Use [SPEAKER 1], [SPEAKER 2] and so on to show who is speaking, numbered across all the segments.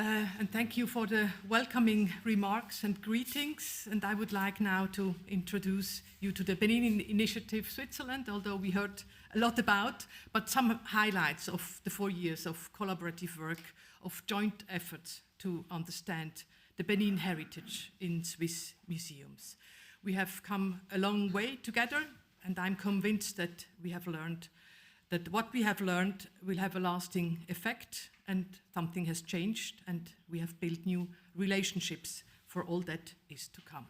[SPEAKER 1] And thank you for the welcoming remarks and greetings. And I would like now to introduce you to the Benin Initiative Switzerland, although we heard a lot about, but some highlights of the 4 years of collaborative work, of joint efforts to understand the Benin heritage in Swiss museums. We have come a long way together, and I'm convinced that what we have learned will have a lasting effect, and something has changed, and we have built new relationships for all that is to come.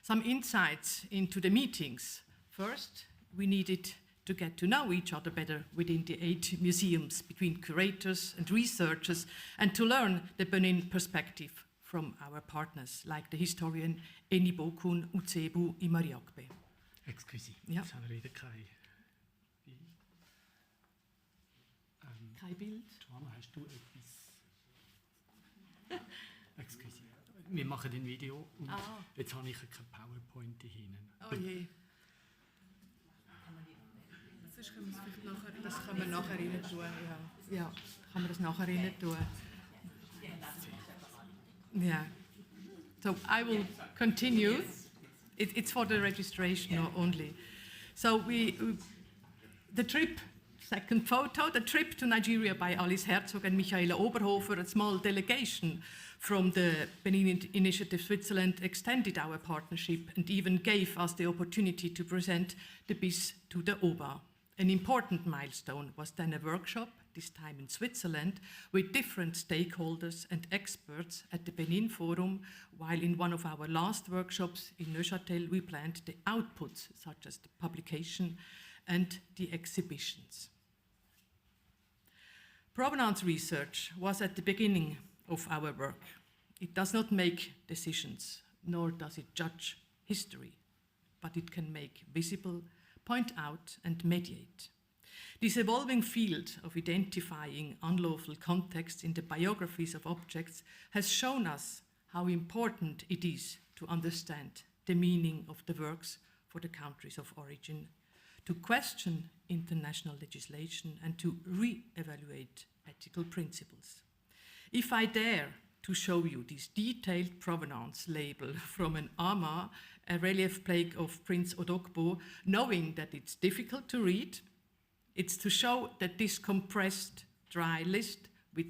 [SPEAKER 1] Some insights into the meetings. First, we needed to get to know each other better within the 8 museums, between curators and researchers, and to learn the Benin perspective from our partners, like the historian Enibokun Utsebu Imariakbe.
[SPEAKER 2] Excuse,
[SPEAKER 1] ja.
[SPEAKER 2] Jetzt haben wir wieder kein
[SPEAKER 1] Bild.
[SPEAKER 2] Joanna, hast du etwas? Excuse, wir machen ein Video und jetzt habe ich kein PowerPoint hier hinten.
[SPEAKER 1] Oh je. Das können wir nachher rein tun. Ja, kann man das nachher rein tun. Yeah. So I will continue. It's for the registration only. So the trip, second photo, the trip to Nigeria by Alice Herzog and Michaela Oberhofer, a small delegation from the Benin Initiative Switzerland, extended our partnership and even gave us the opportunity to present the BIS to the OBA. An important milestone was then a workshop, this time in Switzerland, with different stakeholders and experts at the Benin Forum, while in one of our last workshops in Neuchâtel we planned the outputs, such as the publication and the exhibitions. Provenance research was at the beginning of our work. It does not make decisions, nor does it judge history, but it can make visible, point out and mediate. This evolving field of identifying unlawful contexts in the biographies of objects has shown us how important it is to understand the meaning of the works for the countries of origin, to question international legislation and to re-evaluate ethical principles. If I dare to show you this detailed provenance label from an ama, a relief plaque of Prince Odogbo, knowing that it's difficult to read, it's to show that this compressed, dry list with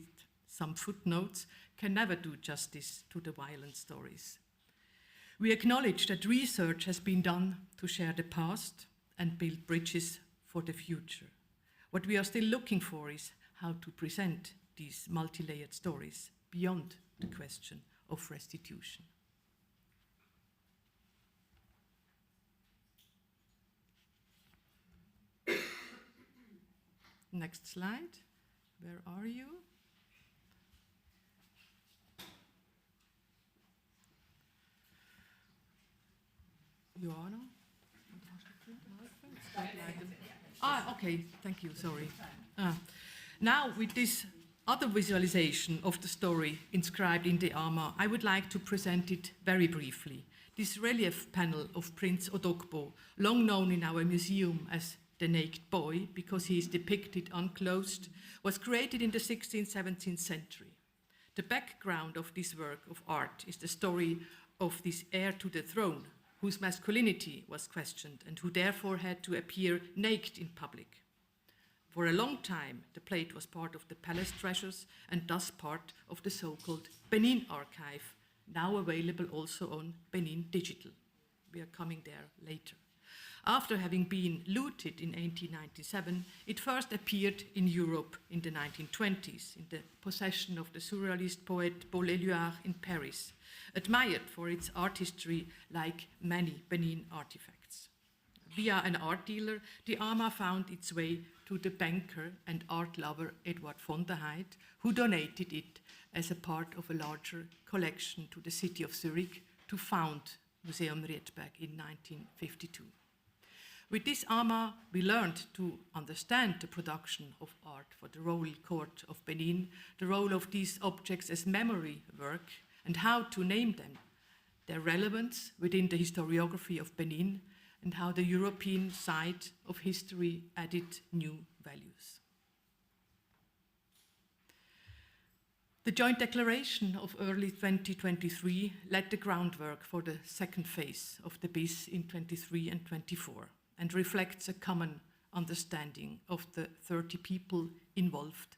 [SPEAKER 1] some footnotes can never do justice to the violent stories. We acknowledge that research has been done to share the past and build bridges for the future. What we are still looking for is how to present these multi-layered stories beyond the question of restitution. Next slide. Where are you? Joanna? Okay, thank you, sorry. Now, with this other visualization of the story inscribed in the ama, I would like to present it very briefly. This relief panel of Prince Odogbo, long known in our museum as the Naked Boy, because he is depicted unclothed, was created in the 16th, 17th century. The background of this work of art is the story of this heir to the throne, whose masculinity was questioned and who therefore had to appear naked in public. For a long time, the plate was part of the palace treasures and thus part of the so-called Benin archive, now available also on Benin Digital. We are coming there later. After having been looted in 1897, it first appeared in Europe in the 1920s, in the possession of the surrealist poet Paul Éluard in Paris, admired for its artistry like many Benin artifacts. Via an art dealer, the ama found its way to the banker and art lover Edward von der Heydt, who donated it as a part of a larger collection to the city of Zurich to found Museum Rietberg in 1952. With this ama, we learned to understand the production of art for the royal court of Benin, the role of these objects as memory work, and how to name them, their relevance within the historiography of Benin, and how the European side of history added new values. The joint declaration of early 2023 laid the groundwork for the second phase of the BIS in 23 and 24 and reflects a common understanding of the 30 people involved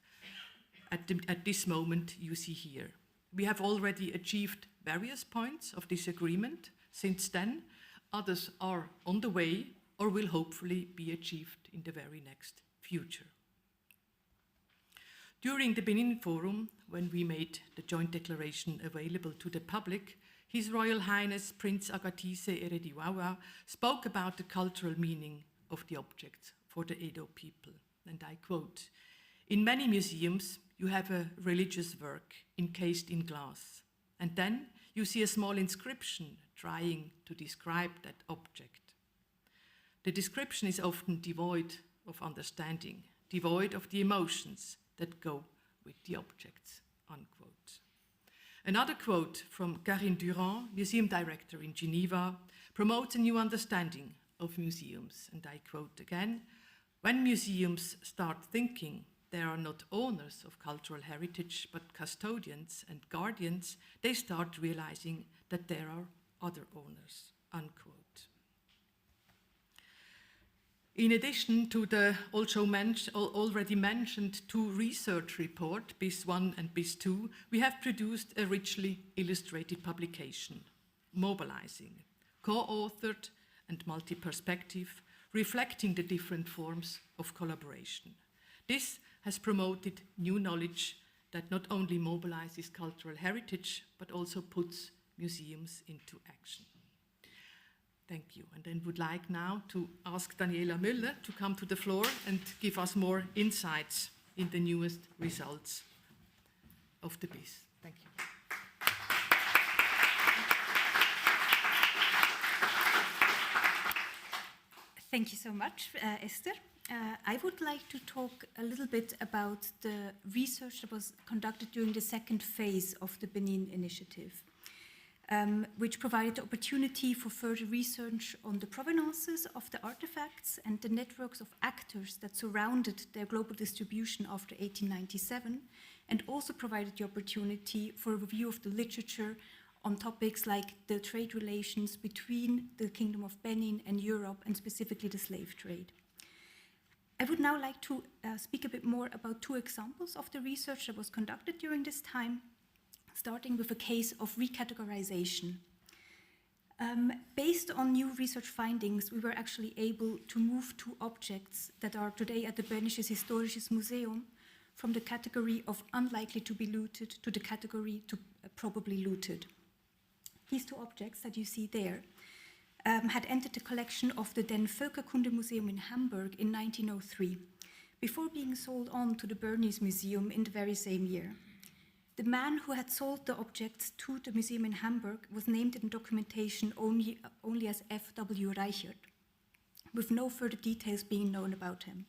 [SPEAKER 1] at this moment you see here. We have already achieved various points of this agreement since then. Others are on the way or will hopefully be achieved in the very next future. During the Benin Forum, when we made the joint declaration available to the public, His Royal Highness Prince Agatise Erediwawa spoke about the cultural meaning of the objects for the Edo people. And I quote, "In many museums, you have a religious work encased in glass, and then you see a small inscription trying to describe that object. The description is often devoid of understanding, devoid of the emotions that go with the objects," unquote. Another quote from Karine Durand, museum director in Geneva, promotes a new understanding of museums, and I quote again, "When museums start thinking they are not owners of cultural heritage, but custodians and guardians, they start realizing that there are other owners," unquote. In addition to the already mentioned two research reports, BIS 1 and BIS 2, we have produced a richly illustrated publication, Mobilizing, co-authored and multi-perspective, reflecting the different forms of collaboration. This has promoted new knowledge that not only mobilizes cultural heritage, but also puts museums into action. Thank you. And then would like now to ask Daniela Müller to come to the floor and give us more insights in the newest results of the BIS. Thank you.
[SPEAKER 3] Thank you so much, Esther. I would like to talk a little bit about the research that was conducted during the second phase of the Benin initiative, which provided the opportunity for further research on the provenances of the artifacts and the networks of actors that surrounded their global distribution after 1897, and also provided the opportunity for a review of the literature on topics like the trade relations between the Kingdom of Benin and Europe, and specifically the slave trade. I would now like to speak a bit more about two examples of the research that was conducted during this time, starting with a case of recategorization. Based on new research findings, we were actually able to move two objects that are today at the Bernisches Historisches Museum from the category of unlikely to be looted to the category to probably looted. These two objects that you see there had entered the collection of the then Völkerkunde Museum in Hamburg in 1903, before being sold on to the Bernese Museum in the very same year. The man who had sold the objects to the museum in Hamburg was named in documentation only as F.W. Reichert, with no further details being known about him.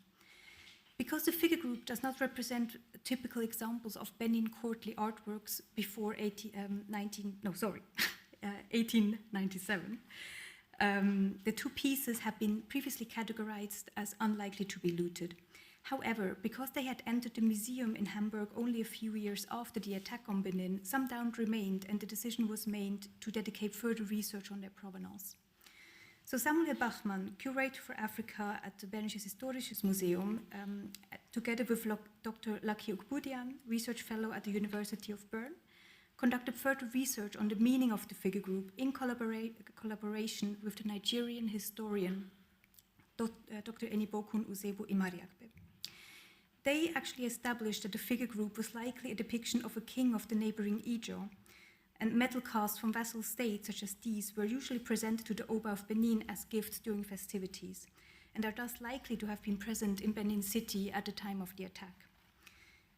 [SPEAKER 3] Because the figure group does not represent typical examples of Benin courtly artworks before 1897, the two pieces have been previously categorized as unlikely to be looted. However, because they had entered the museum in Hamburg only a few years after the attack on Benin, some doubt remained, and the decision was made to dedicate further research on their provenance. So Samuel Bachmann, curator for Africa at the Bernisches Historisches Museum, together with Dr. Lucky Okbudian, research fellow at the University of Bern, conducted further research on the meaning of the figure group in collaboration with the Nigerian historian Dr. Enibokun Uzebo Imariakbe. They actually established that the figure group was likely a depiction of a king of the neighboring Ijo, and metal casts from vassal states such as these were usually presented to the Oba of Benin as gifts during festivities, and are thus likely to have been present in Benin City at the time of the attack.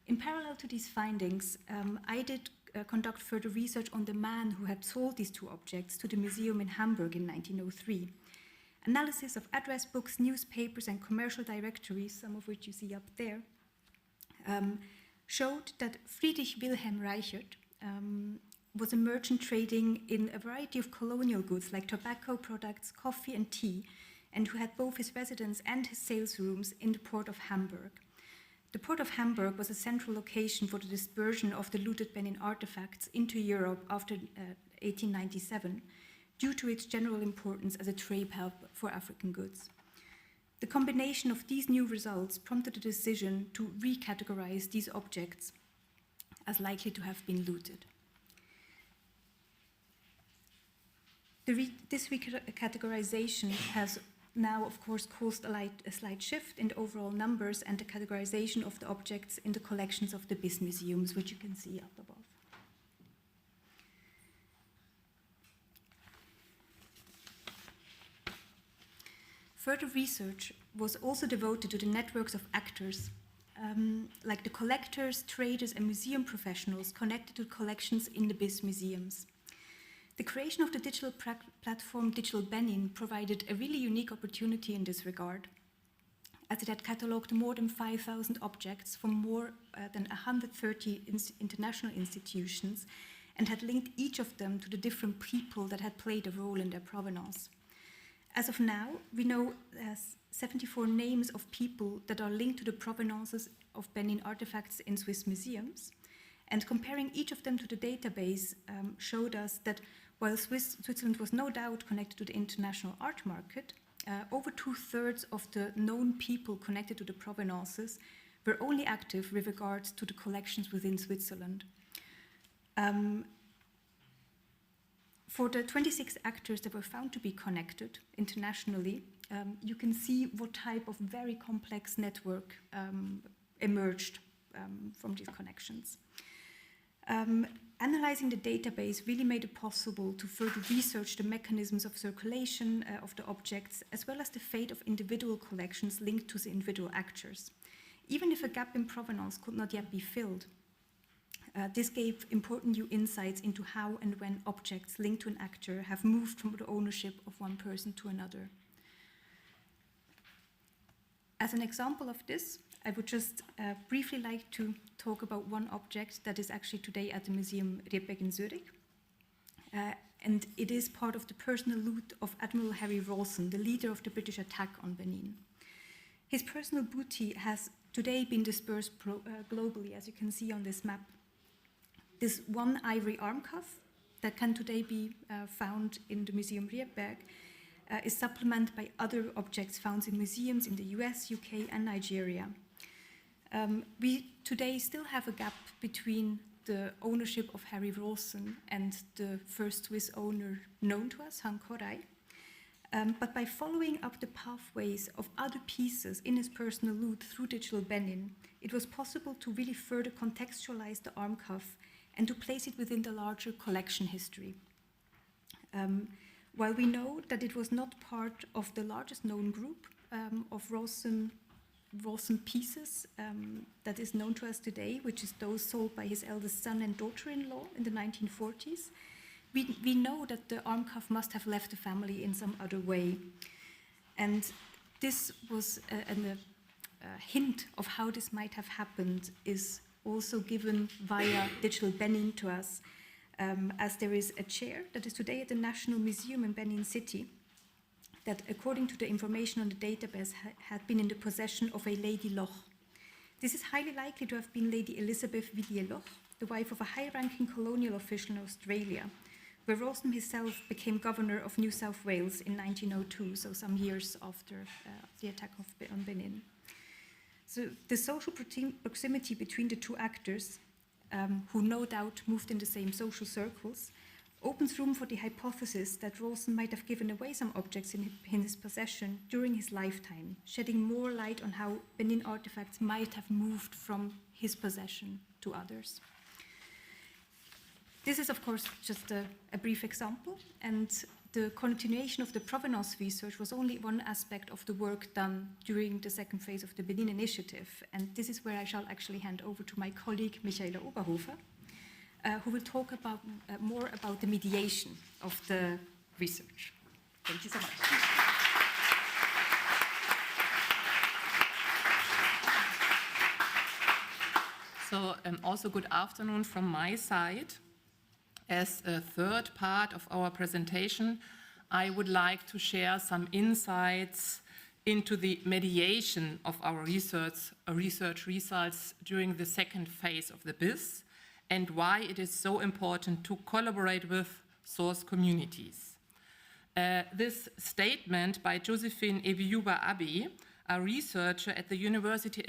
[SPEAKER 3] In parallel to these findings, I did conduct further research on the man who had sold these two objects to the museum in Hamburg in 1903. Analysis of address books, newspapers, and commercial directories, some of which you see up there, showed that Friedrich Wilhelm Reichert was a merchant trading in a variety of colonial goods like tobacco products, coffee, and tea, and who had both his residence and his sales rooms in the port of Hamburg. The port of Hamburg was a central location for the dispersion of the looted Benin artifacts into Europe after 1897, due to its general importance as a trade hub for African goods. The combination of these new results prompted a decision to recategorize these objects as likely to have been looted. This recategorization has now, of course, caused a slight shift in the overall numbers and the categorization of the objects in the collections of the BIS museums, which you can see up above. Further research was also devoted to the networks of actors, like the collectors, traders, and museum professionals connected to collections in the BIS museums. The creation of the digital platform Digital Benin provided a really unique opportunity in this regard, as it had catalogued more than 5,000 objects from more than 130 international institutions and had linked each of them to the different people that had played a role in their provenance. As of now, we know 74 names of people that are linked to the provenances of Benin artifacts in Swiss museums, and comparing each of them to the database showed us that while Switzerland was no doubt connected to the international art market, over 2/3 of the known people connected to the provenances were only active with regards to the collections within Switzerland. For the 26 actors that were found to be connected internationally, you can see what type of very complex network emerged from these connections. Analyzing the database really made it possible to further research the mechanisms of circulation of the objects, as well as the fate of individual collections linked to the individual actors. Even if a gap in provenance could not yet be filled, this gave important new insights into how and when objects linked to an actor have moved from the ownership of one person to another. As an example of this, I would just briefly like to talk about one object that is actually today at the Museum Rietberg in Zurich. And it is part of the personal loot of Admiral Harry Rawson, the leader of the British attack on Benin. His personal booty has today been dispersed globally, as you can see on this map. This one ivory arm cuff that can today be found in the Museum Rietberg is supplemented by other objects found in museums in the US, UK, and Nigeria. We today still have a gap between the ownership of Harry Rawson and the first Swiss owner known to us, Han Korai. But by following up the pathways of other pieces in his personal loot through Digital Benin, it was possible to really further contextualize the arm cuff and to place it within the larger collection history. While we know that it was not part of the largest known group of Rawson pieces that is known to us today, which is those sold by his eldest son and daughter-in-law in the 1940s, we know that the arm cuff must have left the family in some other way. And this was a hint of how this might have happened is also given via Digital Benin to us, as there is a chair that is today at the National Museum in Benin City that, according to the information on the database, had been in the possession of a Lady Loch. This is highly likely to have been Lady Elizabeth Villiers Loch, the wife of a high-ranking colonial official in Australia, where Rawson himself became governor of New South Wales in 1902, so some years after the attack on Benin. So the social proximity between the two actors, who no doubt moved in the same social circles, opens room for the hypothesis that Rawson might have given away some objects in his possession during his lifetime, shedding more light on how Benin artifacts might have moved from his possession to others. This is, of course, just a brief example, and the continuation of the provenance research was only one aspect of the work done during the second phase of the Benin initiative, and this is where I shall actually hand over to my colleague Michaela Oberhofer, who will talk about more about the mediation of the research. Thank you so much.
[SPEAKER 4] So also good afternoon from my side. As a third part of our presentation, I would like to share some insights into the mediation of our research results during the second phase of the BIS, and why it is so important to collaborate with source communities. This statement by Josephine Ebiuba Abi, a researcher at the University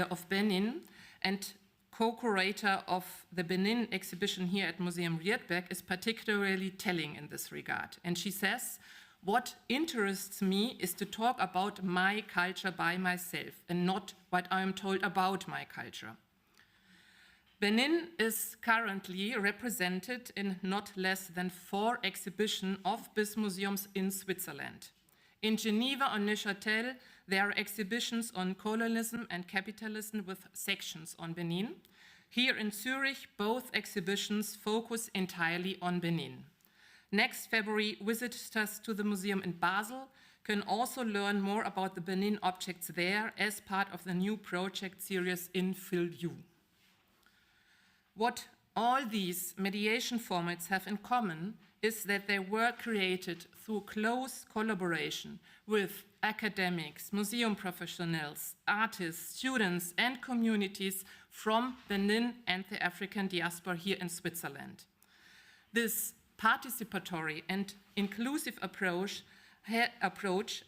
[SPEAKER 4] of Benin and co-curator of the Benin exhibition here at Museum Rietberg, is particularly telling in this regard. And she says, "What interests me is to talk about my culture by myself and not what I am told about my culture." Benin is currently represented in not less than 4 exhibitions of BIS museums in Switzerland. In Geneva and Neuchâtel, there are exhibitions on colonialism and capitalism with sections on Benin. Here in Zurich, both exhibitions focus entirely on Benin. Next February, visitors to the museum in Basel can also learn more about the Benin objects there as part of the new project series in Fill You. What all these mediation formats have in common is that they were created through close collaboration with academics, museum professionals, artists, students, and communities from Benin and the African diaspora here in Switzerland. This participatory and inclusive approach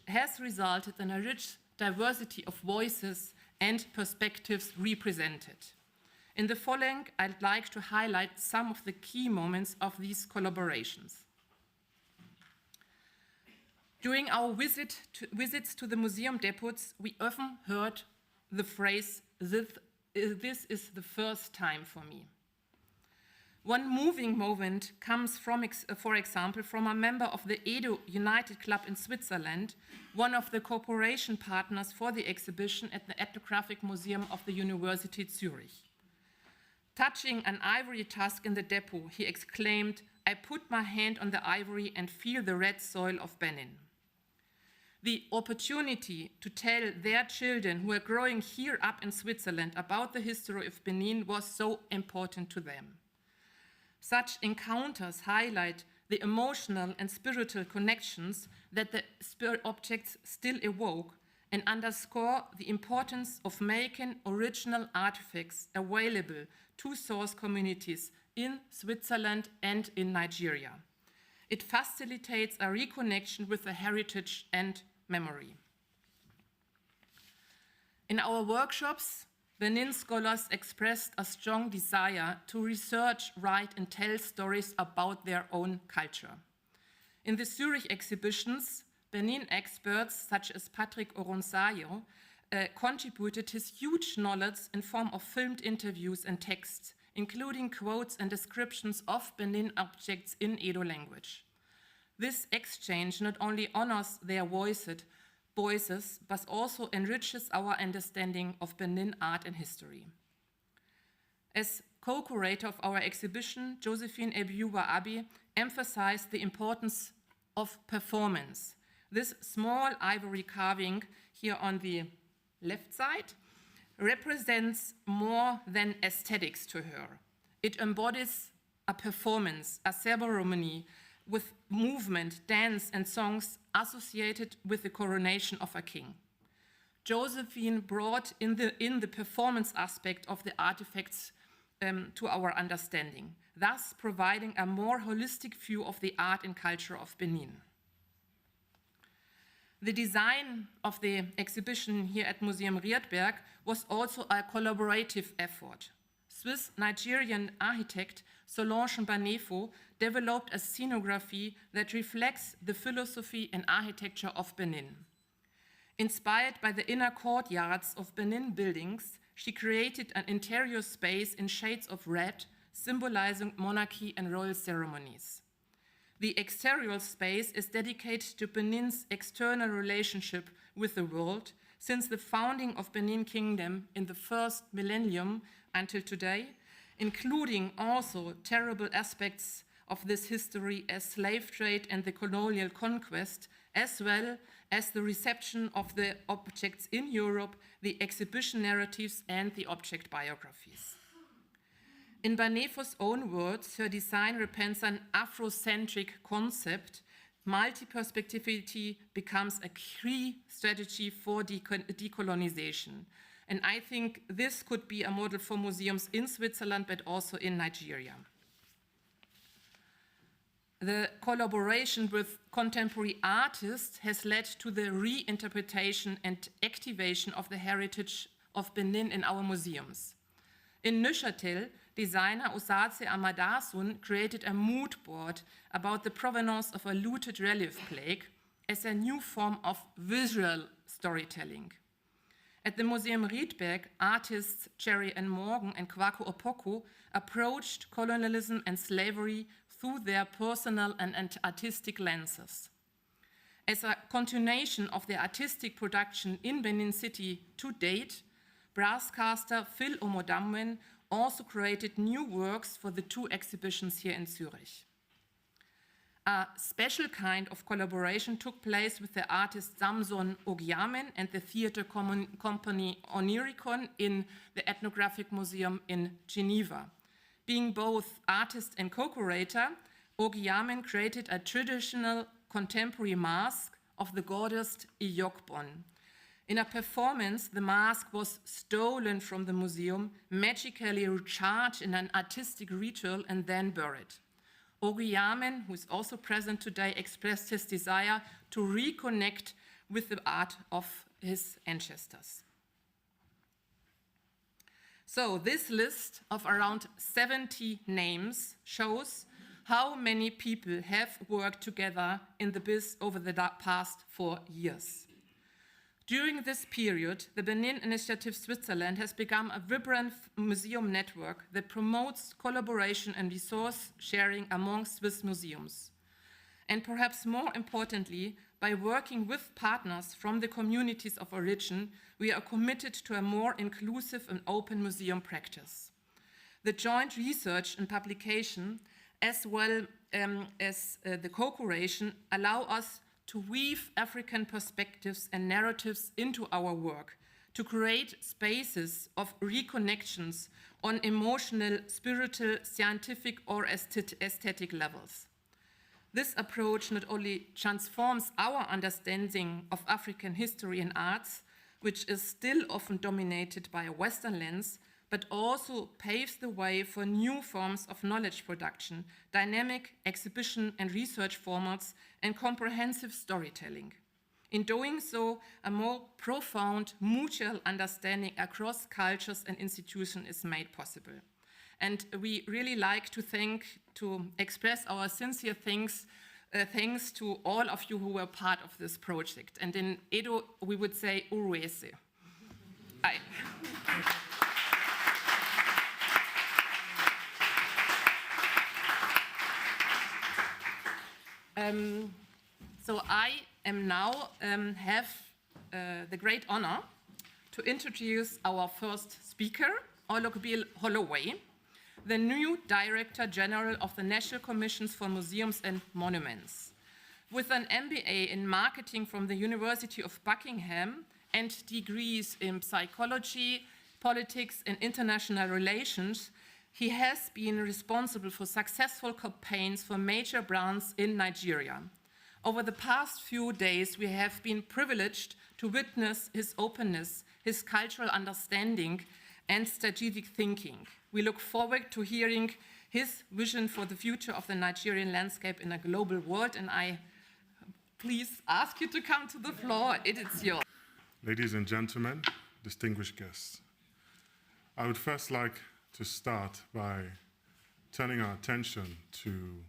[SPEAKER 4] has resulted in a rich diversity of voices and perspectives represented. In the following, I'd like to highlight some of the key moments of these collaborations. During our visits to the museum depots, we often heard the phrase, "This is the first time for me." One moving moment comes from, for example, from a member of the Edo United Club in Switzerland, one of the cooperation partners for the exhibition at the Ethnographic Museum of the University Zurich. Touching an ivory tusk in the depot, he exclaimed, "I put my hand on the ivory and feel the red soil of Benin." The opportunity to tell their children who are growing here up in Switzerland about the history of Benin was so important to them. Such encounters highlight the emotional and spiritual connections that the spirit objects still evoke and underscore the importance of making original artifacts available to source communities in Switzerland and in Nigeria. It facilitates a reconnection with the heritage and memory. In our workshops, Benin scholars expressed a strong desire to research, write, and tell stories about their own culture. In the Zurich exhibitions, Benin experts such as Patrick Oronsayo contributed his huge knowledge in form of filmed interviews and texts, including quotes and descriptions of Benin objects in Edo language. This exchange not only honors their voices, but also enriches our understanding of Benin art and history. As co-curator of our exhibition, Josephine Ebiuba Abi emphasized the importance of performance. This small ivory carving here on the left side represents more than aesthetics to her. It embodies a performance, a ceremony with movement, dance, and songs associated with the coronation of a king. Josephine brought in the performance aspect of the artifacts to our understanding, thus providing a more holistic view of the art and culture of Benin. The design of the exhibition here at Museum Rietberg was also a collaborative effort. Swiss-Nigerian architect Solange Banefo developed a scenography that reflects the philosophy and architecture of Benin. Inspired by the inner courtyards of Benin buildings, she created an interior space in shades of red, symbolizing monarchy and royal ceremonies. The exterior space is dedicated to Benin's external relationship with the world since the founding of Benin Kingdom in the first millennium until today, including also terrible aspects of this history as slave trade and the colonial conquest, as well as the reception of the objects in Europe, the exhibition narratives, and the object biographies. In Banefo's own words, her design represents an Afrocentric concept multi-perspectivity becomes a key strategy for decolonization. And I think this could be a model for museums in Switzerland, but also in Nigeria. The collaboration with contemporary artists has led to the reinterpretation and activation of the heritage of Benin in our museums. In Neuchâtel, designer Osaze Amadasun created a mood board about the provenance of a looted relief plaque as a new form of visual storytelling. At the Museum Rietberg, artists Cherry and Morgan and Kwaku Opoku approached colonialism and slavery through their personal and artistic lenses. As a continuation of their artistic production in Benin City to date, brasscaster Phil Omodamwen also created new works for the two exhibitions here in Zurich. A special kind of collaboration took place with the artist Samson Ogyamen and the theater company Oniricon in the Ethnographic Museum in Geneva. Being both artist and co-curator, Ogyamen created a traditional contemporary mask of the goddess Iyokbon. In a performance, the mask was stolen from the museum, magically recharged in an artistic ritual, and then buried. Ogyamen, who is also present today, expressed his desire to reconnect with the art of his ancestors. So this list of around 70 names shows how many people have worked together in the BIS over the past 4 years. During this period, the Benin Initiative Switzerland has become a vibrant museum network that promotes collaboration and resource sharing among Swiss museums. And perhaps more importantly, by working with partners from the communities of origin, we are committed to a more inclusive and open museum practice. The joint research and publication, as well as the co-curation, allow us to weave African perspectives and narratives into our work, to create spaces of reconnections on emotional, spiritual, scientific, or aesthetic levels. This approach not only transforms our understanding of African history and arts, which is still often dominated by a Western lens, but also paves the way for new forms of knowledge production, dynamic exhibition and research formats, and comprehensive storytelling. In doing so, a more profound mutual understanding across cultures and institutions is made possible. And we really like to express our sincere thanks to all of you who were part of this project. And in Edo, we would say Uruese. So I am now have the great honor to introduce our first speaker, Olokbil Holloway, the new Director General of the National Commissions for Museums and Monuments. With an MBA in marketing from the University of Buckingham and degrees in psychology, politics, and international relations, he has been responsible for successful campaigns for major brands in Nigeria. Over the past few days, we have been privileged to witness his openness, his cultural understanding, and strategic thinking. We look forward to hearing his vision for the future of the Nigerian landscape in a global world, and I please ask you to come to the floor. It is yours.
[SPEAKER 5] Ladies and gentlemen, distinguished guests, I would first like to start by turning our attention to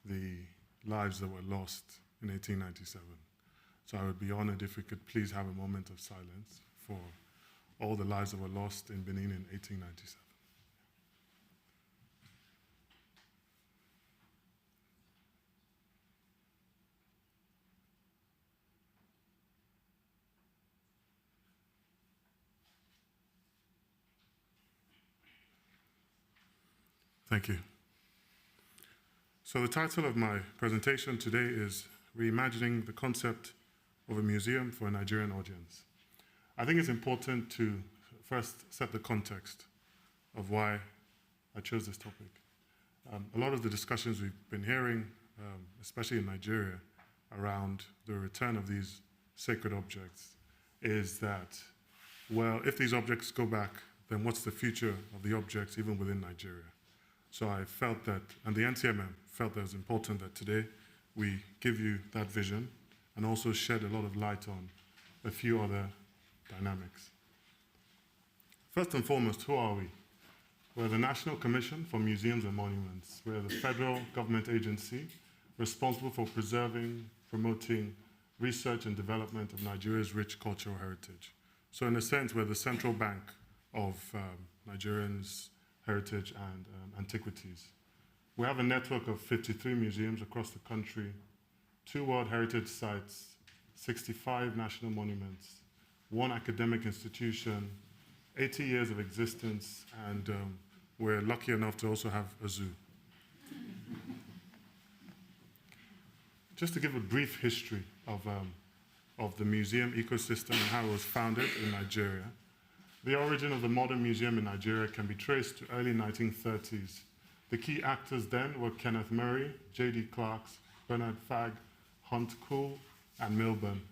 [SPEAKER 5] the lives that were lost in 1897. So I would be honored if we could please have a moment of silence for all the lives that were lost in Benin in 1897. Thank you. So the title of my presentation today is Reimagining the Concept of a Museum for a Nigerian Audience. I think it's important to first set the context of why I chose this topic. A lot of the discussions we've been hearing, especially in Nigeria, around the return of these sacred objects is that, well, if these objects go back, then what's the future of the objects even within Nigeria? So I felt that, and the NTMM felt that it was important that today we give you that vision and also shed a lot of light on a few other dynamics. First and foremost, who are we? We're the National Commission for Museums and Monuments. We're the federal government agency responsible for preserving, promoting research and development of Nigeria's rich cultural heritage. So in a sense, we're the central bank of Nigerians' heritage and antiquities. We have a network of 53 museums across the country, 2 World Heritage Sites, 65 national monuments, 1 academic institution, 80 years of existence, and we're lucky enough to also have a zoo. Just to give a brief history of the museum ecosystem and how it was founded in Nigeria. The origin of the modern museum in Nigeria can be traced to early 1930s. The key actors then were Kenneth Murray, J.D. Clarks, Bernard Fagg, Hunt Cool, and Milburn,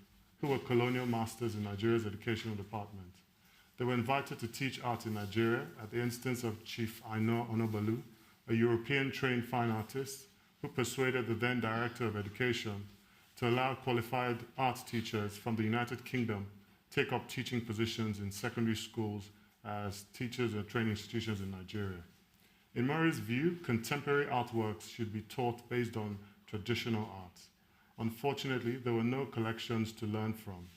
[SPEAKER 5] who were colonial masters in Nigeria's educational department. They were invited to teach art in Nigeria at the instance of Chief Aino Onobalu, a European-trained fine artist who persuaded the then Director of Education to allow qualified art teachers from the United Kingdom take up teaching positions in secondary schools as teachers at training institutions in Nigeria. In Murray's view, contemporary artworks should be taught based on traditional art. Unfortunately, there were no collections to learn from.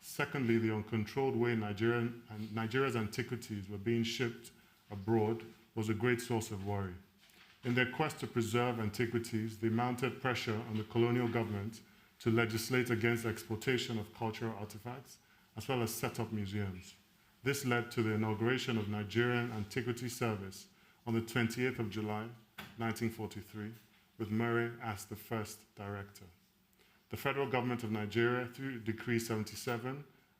[SPEAKER 5] Secondly, the uncontrolled way Nigeria's antiquities were being shipped abroad was a great source of worry. In their quest to preserve antiquities, they mounted pressure on the colonial government to legislate against the exportation of cultural artifacts, as well as set up museums. This led to the inauguration of Nigerian Antiquity Service on the 28th of July, 1943, with Murray as the first director. The federal government of Nigeria, through Decree 77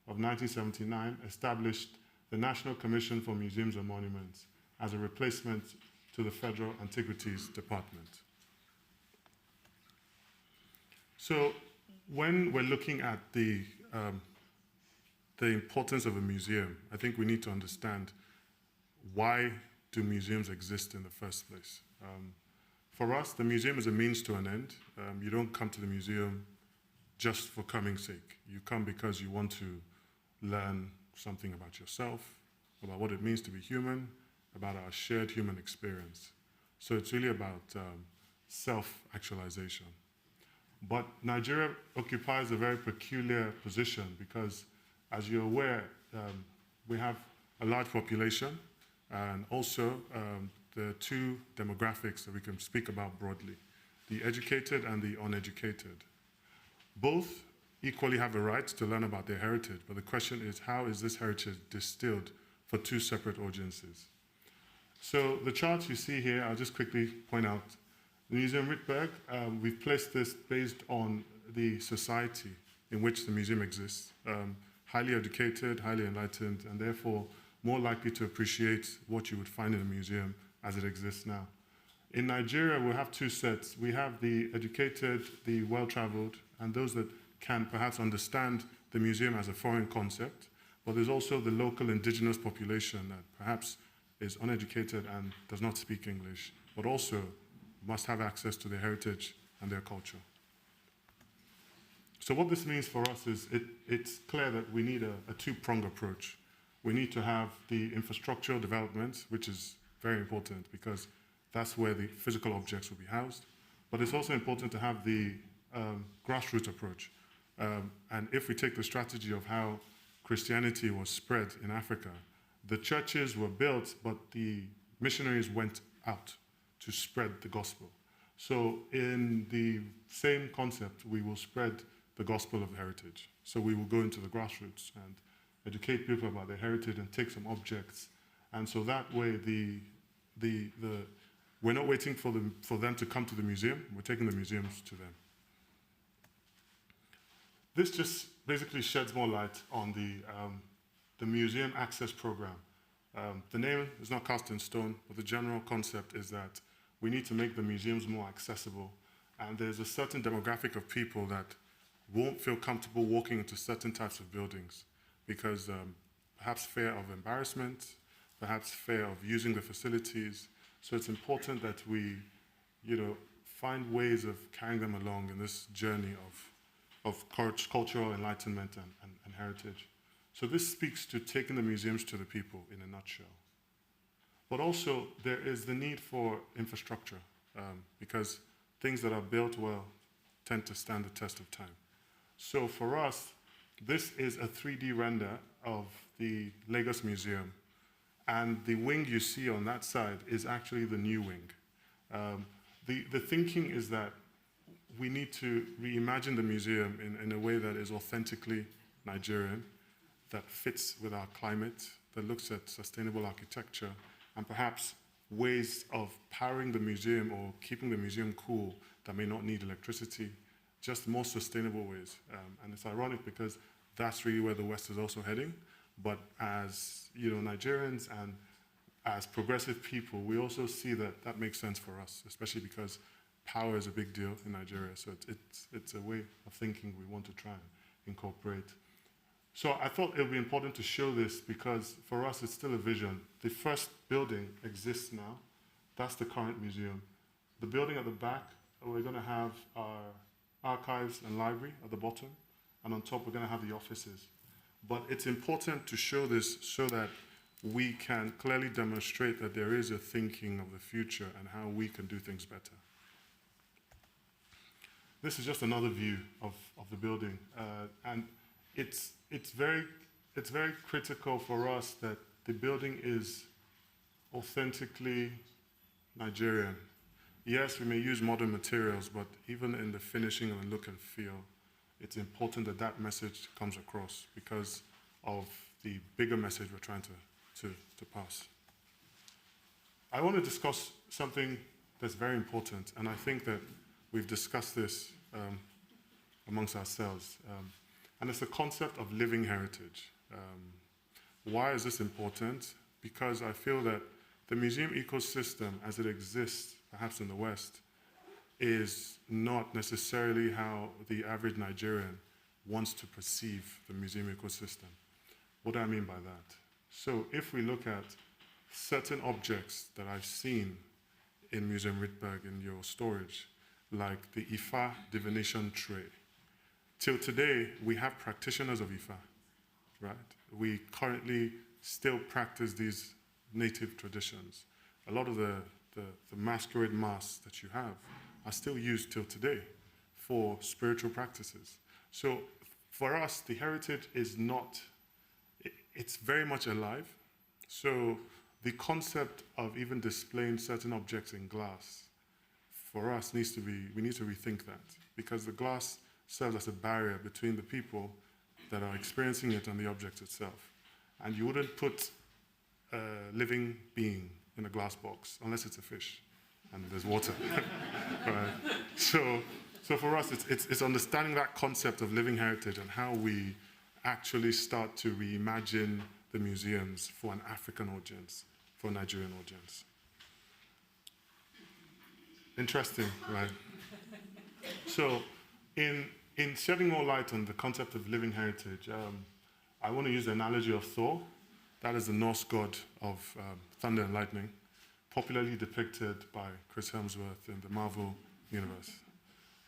[SPEAKER 5] of 1979, established the National Commission for Museums and Monuments as a replacement to the Federal Antiquities Department. So when we're looking at the importance of a museum, I think we need to understand why do museums exist in the first place. For us, the museum is a means to an end. You don't come to the museum just for coming's sake. You come because you want to learn something about yourself, about what it means to be human, about our shared human experience. So it's really about self-actualization. But Nigeria occupies a very peculiar position because, as you're aware, we have a large population and also the 2 demographics that we can speak about broadly, the educated and the uneducated. Both equally have a right to learn about their heritage, but the question is, how is this heritage distilled for 2 separate audiences? So the chart you see here, I'll just quickly point out. The Museum Rietberg, we've placed this based on the society in which the museum exists. Highly educated, highly enlightened, and therefore more likely to appreciate what you would find in a museum as it exists now. In Nigeria, we'll have 2 sets. We have the educated, the well-traveled, and those that can perhaps understand the museum as a foreign concept, but there's also the local indigenous population that perhaps is uneducated and does not speak English, but also must have access to their heritage and their culture. So what this means for us is it's clear that we need a 2-pronged approach. We need to have the infrastructural development, which is very important because that's where the physical objects will be housed, but it's also important to have the grassroots approach. And if we take the strategy of how Christianity was spread in Africa, the churches were built, but the missionaries went out to spread the gospel. So in the same concept, we will spread the gospel of heritage. So we will go into the grassroots and educate people about their heritage and take some objects. And so that way, we're not waiting for them to come to the museum, we're taking the museums to them. This just basically sheds more light on the museum access program. The name is not cast in stone, but the general concept is that we need to make the museums more accessible. And there's a certain demographic of people that won't feel comfortable walking into certain types of buildings because perhaps fear of embarrassment, perhaps fear of using the facilities. So it's important that we, find ways of carrying them along in this journey of cultural enlightenment and heritage. So this speaks to taking the museums to the people in a nutshell. But also, there is the need for infrastructure because things that are built well tend to stand the test of time. So for us, this is a 3D render of the Lagos Museum. And the wing you see on that side is actually the new wing. The thinking is that we need to reimagine the museum in a way that is authentically Nigerian, that fits with our climate, that looks at sustainable architecture, and perhaps ways of powering the museum or keeping the museum cool that may not need electricity, just more sustainable ways. And it's ironic because that's really where the West is also heading. But as Nigerians and as progressive people, we also see that that makes sense for us, especially because power is a big deal in Nigeria. So it's a way of thinking we want to try and incorporate. So I thought it would be important to show this because for us it's still a vision. The first building exists now. That's the current museum. The building at the back, we're going to have our archives and library at the bottom, and on top we're going to have the offices. But it's important to show this so that we can clearly demonstrate that there is a thinking of the future and how we can do things better. This is just another view of the building, and it's very critical for us that the building is authentically Nigerian. Yes, we may use modern materials, but even in the finishing and the look and feel, it's important that that message comes across because of the bigger message we're trying to pass. I want to discuss something that's very important, and I think that we've discussed this amongst ourselves, and it's the concept of living heritage. Why is this important? Because I feel that the museum ecosystem as it exists, perhaps in the West, is not necessarily how the average Nigerian wants to perceive the museum ecosystem. What do I mean by that? So if we look at certain objects that I've seen in Museum Rietberg in your storage, like the Ifa divination tray. Till today, we have practitioners of Ifa, right? We currently still practice these native traditions. A lot of the masquerade masks that you have are still used till today for spiritual practices. So for us, the heritage is not, it's very much alive. So the concept of even displaying certain objects in glass, for us, we need to rethink that, because the glass serves as a barrier between the people that are experiencing it and the object itself. And you wouldn't put a living being in a glass box unless it's a fish and there's water. Right? So for us, it's understanding that concept of living heritage and how we actually start to reimagine the museums for an African audience, for a Nigerian audience. Interesting, right? So in shedding more light on the concept of living heritage, I want to use the analogy of Thor. That is the Norse god of thunder and lightning, popularly depicted by Chris Hemsworth in the Marvel universe.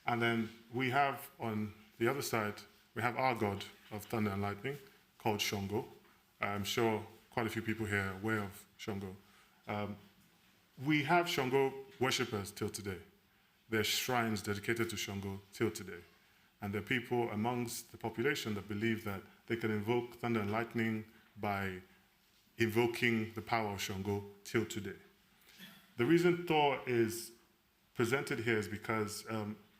[SPEAKER 5] And then we have, on the other side, we have our god of thunder and lightning, called Shango. I'm sure quite a few people here are aware of Shango. We have Shango worshippers till today. There are shrines dedicated to Shango till today. And there are people amongst the population that believe that they can invoke thunder and lightning by invoking the power of Shango till today. The reason Thor is presented here is because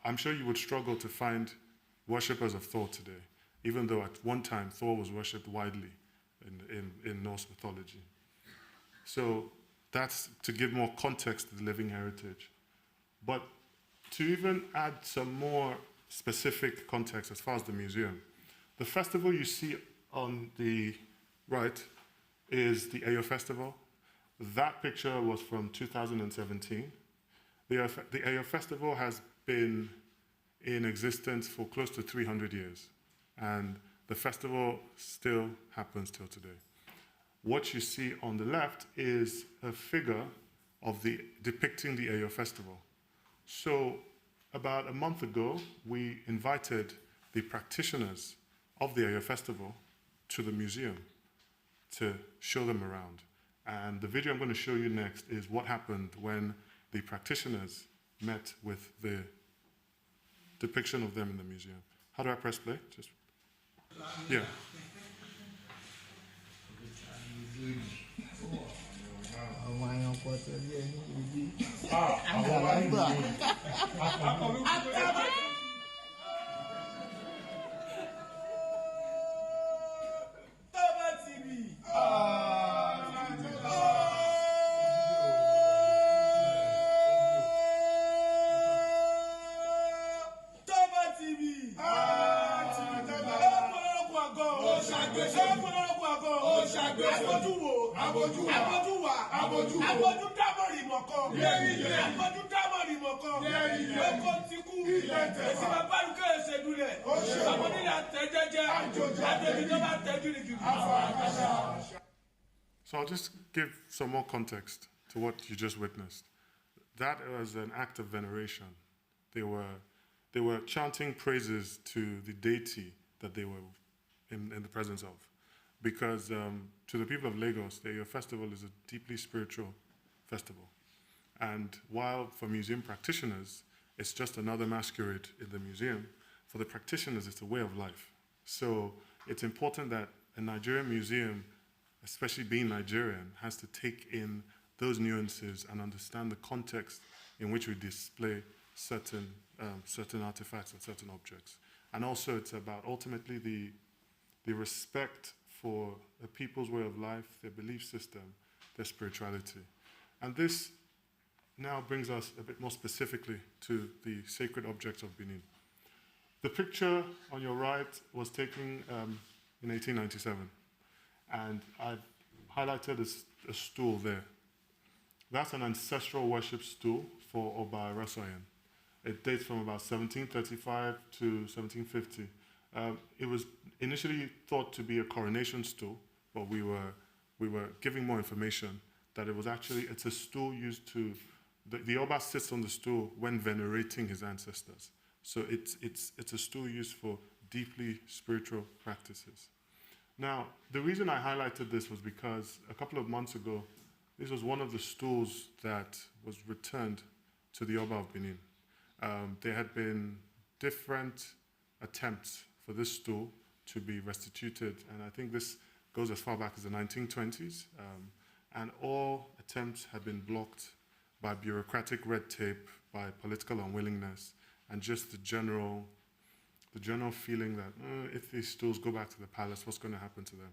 [SPEAKER 5] I'm sure you would struggle to find worshippers of Thor today, even though at one time Thor was worshipped widely in Norse mythology. So that's to give more context to the living heritage. But to even add some more specific context as far as the museum, the festival you see on the right is the Ayo Festival. That picture was from 2017. The Ayo Festival has been in existence for close to 300 years. And the festival still happens till today. What you see on the left is a figure of depicting the Eyo festival. So about a month ago, we invited the practitioners of the Eyo festival to the museum to show them around. And the video I'm going to show you next is what happened when the practitioners met with the depiction of them in the museum. How do I press play? Just, yeah. So I'll just give some more context to what you just witnessed. That was an act of veneration. They were chanting praises to the deity that they were in the presence of. Because to the people of Lagos, the Eyo festival is a deeply spiritual festival. And while for museum practitioners, it's just another masquerade in the museum, for the practitioners, it's a way of life. So it's important that a Nigerian museum, especially being Nigerian, has to take in those nuances and understand the context in which we display certain artifacts and certain objects. And also it's about ultimately the respect for a people's way of life, their belief system, their spirituality. And this now brings us a bit more specifically to the sacred objects of Benin. The picture on your right was taken in 1897, and I've highlighted a stool there. That's an ancestral worship stool for Oba Rasoyen. It dates from about 1735 to 1750. It was initially thought to be a coronation stool, but we were giving more information that it's a stool used to, the Oba sits on the stool when venerating his ancestors. So it's a stool used for deeply spiritual practices. Now, the reason I highlighted this was because a couple of months ago, this was one of the stools that was returned to the Oba of Benin. There had been different attempts for this stool to be restituted, and I think this goes as far back as the 1920s, and all attempts had been blocked by bureaucratic red tape, by political unwillingness, and just the general feeling that if these stools go back to the palace, what's going to happen to them?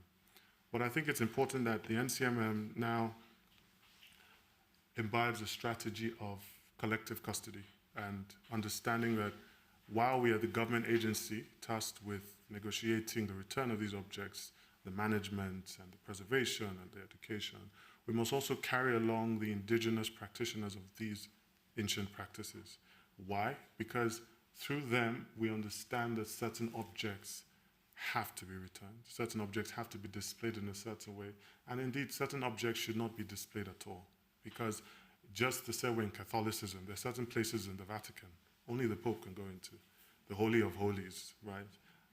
[SPEAKER 5] But I think it's important that the NCMM now imbibes a strategy of collective custody and understanding that while we are the government agency tasked with negotiating the return of these objects, the management and the preservation and the education, we must also carry along the indigenous practitioners of these ancient practices. Why? Because through them, we understand that certain objects have to be returned. Certain objects have to be displayed in a certain way. And indeed, certain objects should not be displayed at all. Because just the same way in Catholicism, there are certain places in the Vatican only the Pope can go into. The Holy of Holies, right?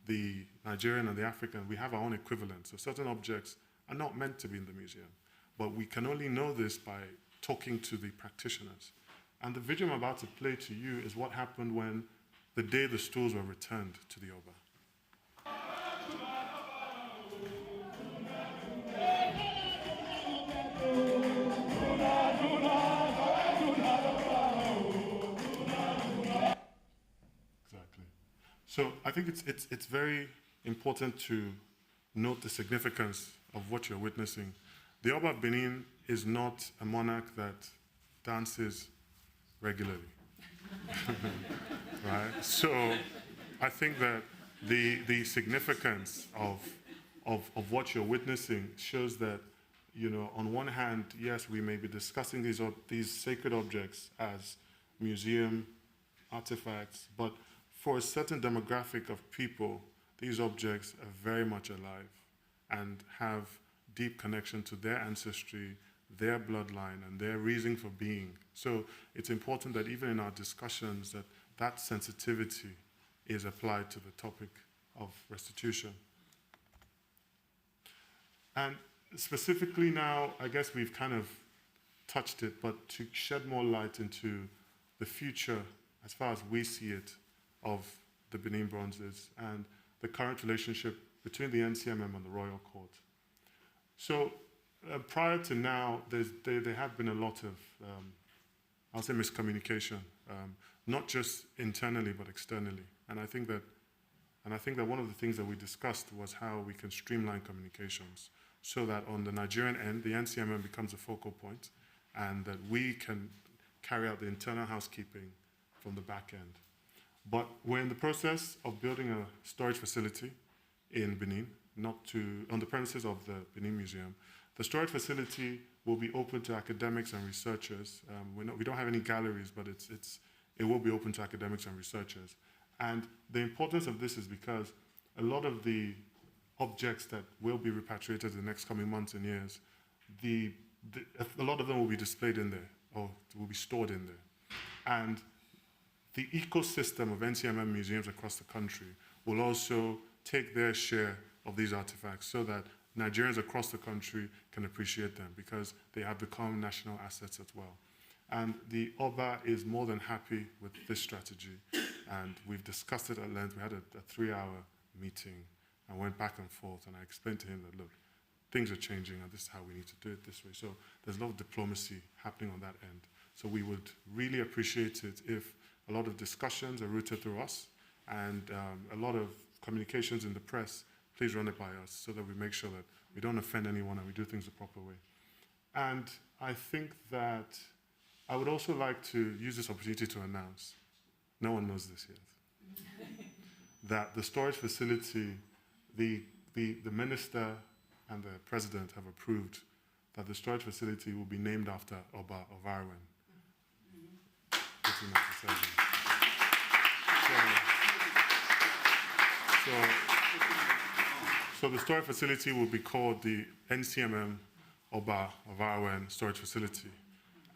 [SPEAKER 5] The Nigerian and the African, we have our own equivalents. So certain objects are not meant to be in the museum. But we can only know this by talking to the practitioners. And the video I'm about to play to you is what happened when the day the stools were returned to the Oba. Exactly. So I think it's very important to note the significance of what you're witnessing. The Oba of Benin is not a monarch that dances regularly. Right? So I think that the significance of what you're witnessing shows that, you know, on one hand, yes, we may be discussing these sacred objects as museum artifacts, but for a certain demographic of people, these objects are very much alive and have deep connection to their ancestry, their bloodline, and their reason for being. So it's important that even in our discussions that sensitivity is applied to the topic of restitution. And specifically now, I guess we've kind of touched it, but to shed more light into the future, as far as we see it, of the Benin bronzes and the current relationship between the NCMM and the Royal Court. So prior to now, there had been a lot of, I'll say, miscommunication, not just internally but externally. And I think that one of the things that we discussed was how we can streamline communications so that on the Nigerian end, the NCMM becomes a focal point, and that we can carry out the internal housekeeping from the back end. But we're in the process of building a storage facility in Benin, on the premises of the Benin Museum. The storage facility will be open to academics and researchers. We don't have any galleries, but it will be open to academics and researchers. And the importance of this is because a lot of the objects that will be repatriated in the next coming months and years, a lot of them will be displayed in there, or will be stored in there. And the ecosystem of NCMM museums across the country will also take their share of these artifacts so that Nigerians across the country can appreciate them, because they have become national assets as well. And the Oba is more than happy with this strategy, and we've discussed it at length. We had a 3-hour meeting and went back and forth, and I explained to him that, look, things are changing and this is how we need to do it this way. So there's a lot of diplomacy happening on that end. So we would really appreciate it if a lot of discussions are routed through us, and a lot of communications in the press, please run it by us so that we make sure that we don't offend anyone and we do things the proper way. And I think that I would also like to use this opportunity to announce, no one knows this yet, that the storage facility, the minister and the president have approved that the storage facility will be named after Oba of Arwen. 1897. So the storage facility will be called the NCMM Oba of Arwen Storage Facility.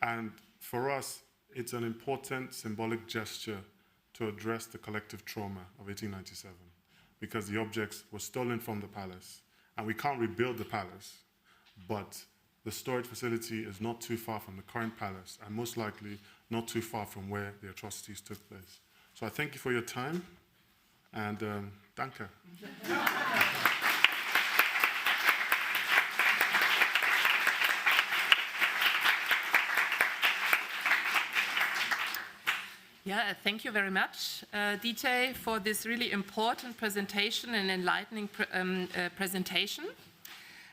[SPEAKER 5] And for us, it's an important symbolic gesture to address the collective trauma of 1897, because the objects were stolen from the palace. And we can't rebuild the palace, but the storage facility is not too far from the current palace, and most likely not too far from where the atrocities took place. So I thank you for your time, and danke.
[SPEAKER 4] Yeah, thank you very much, Dite, for this really important presentation and enlightening presentation.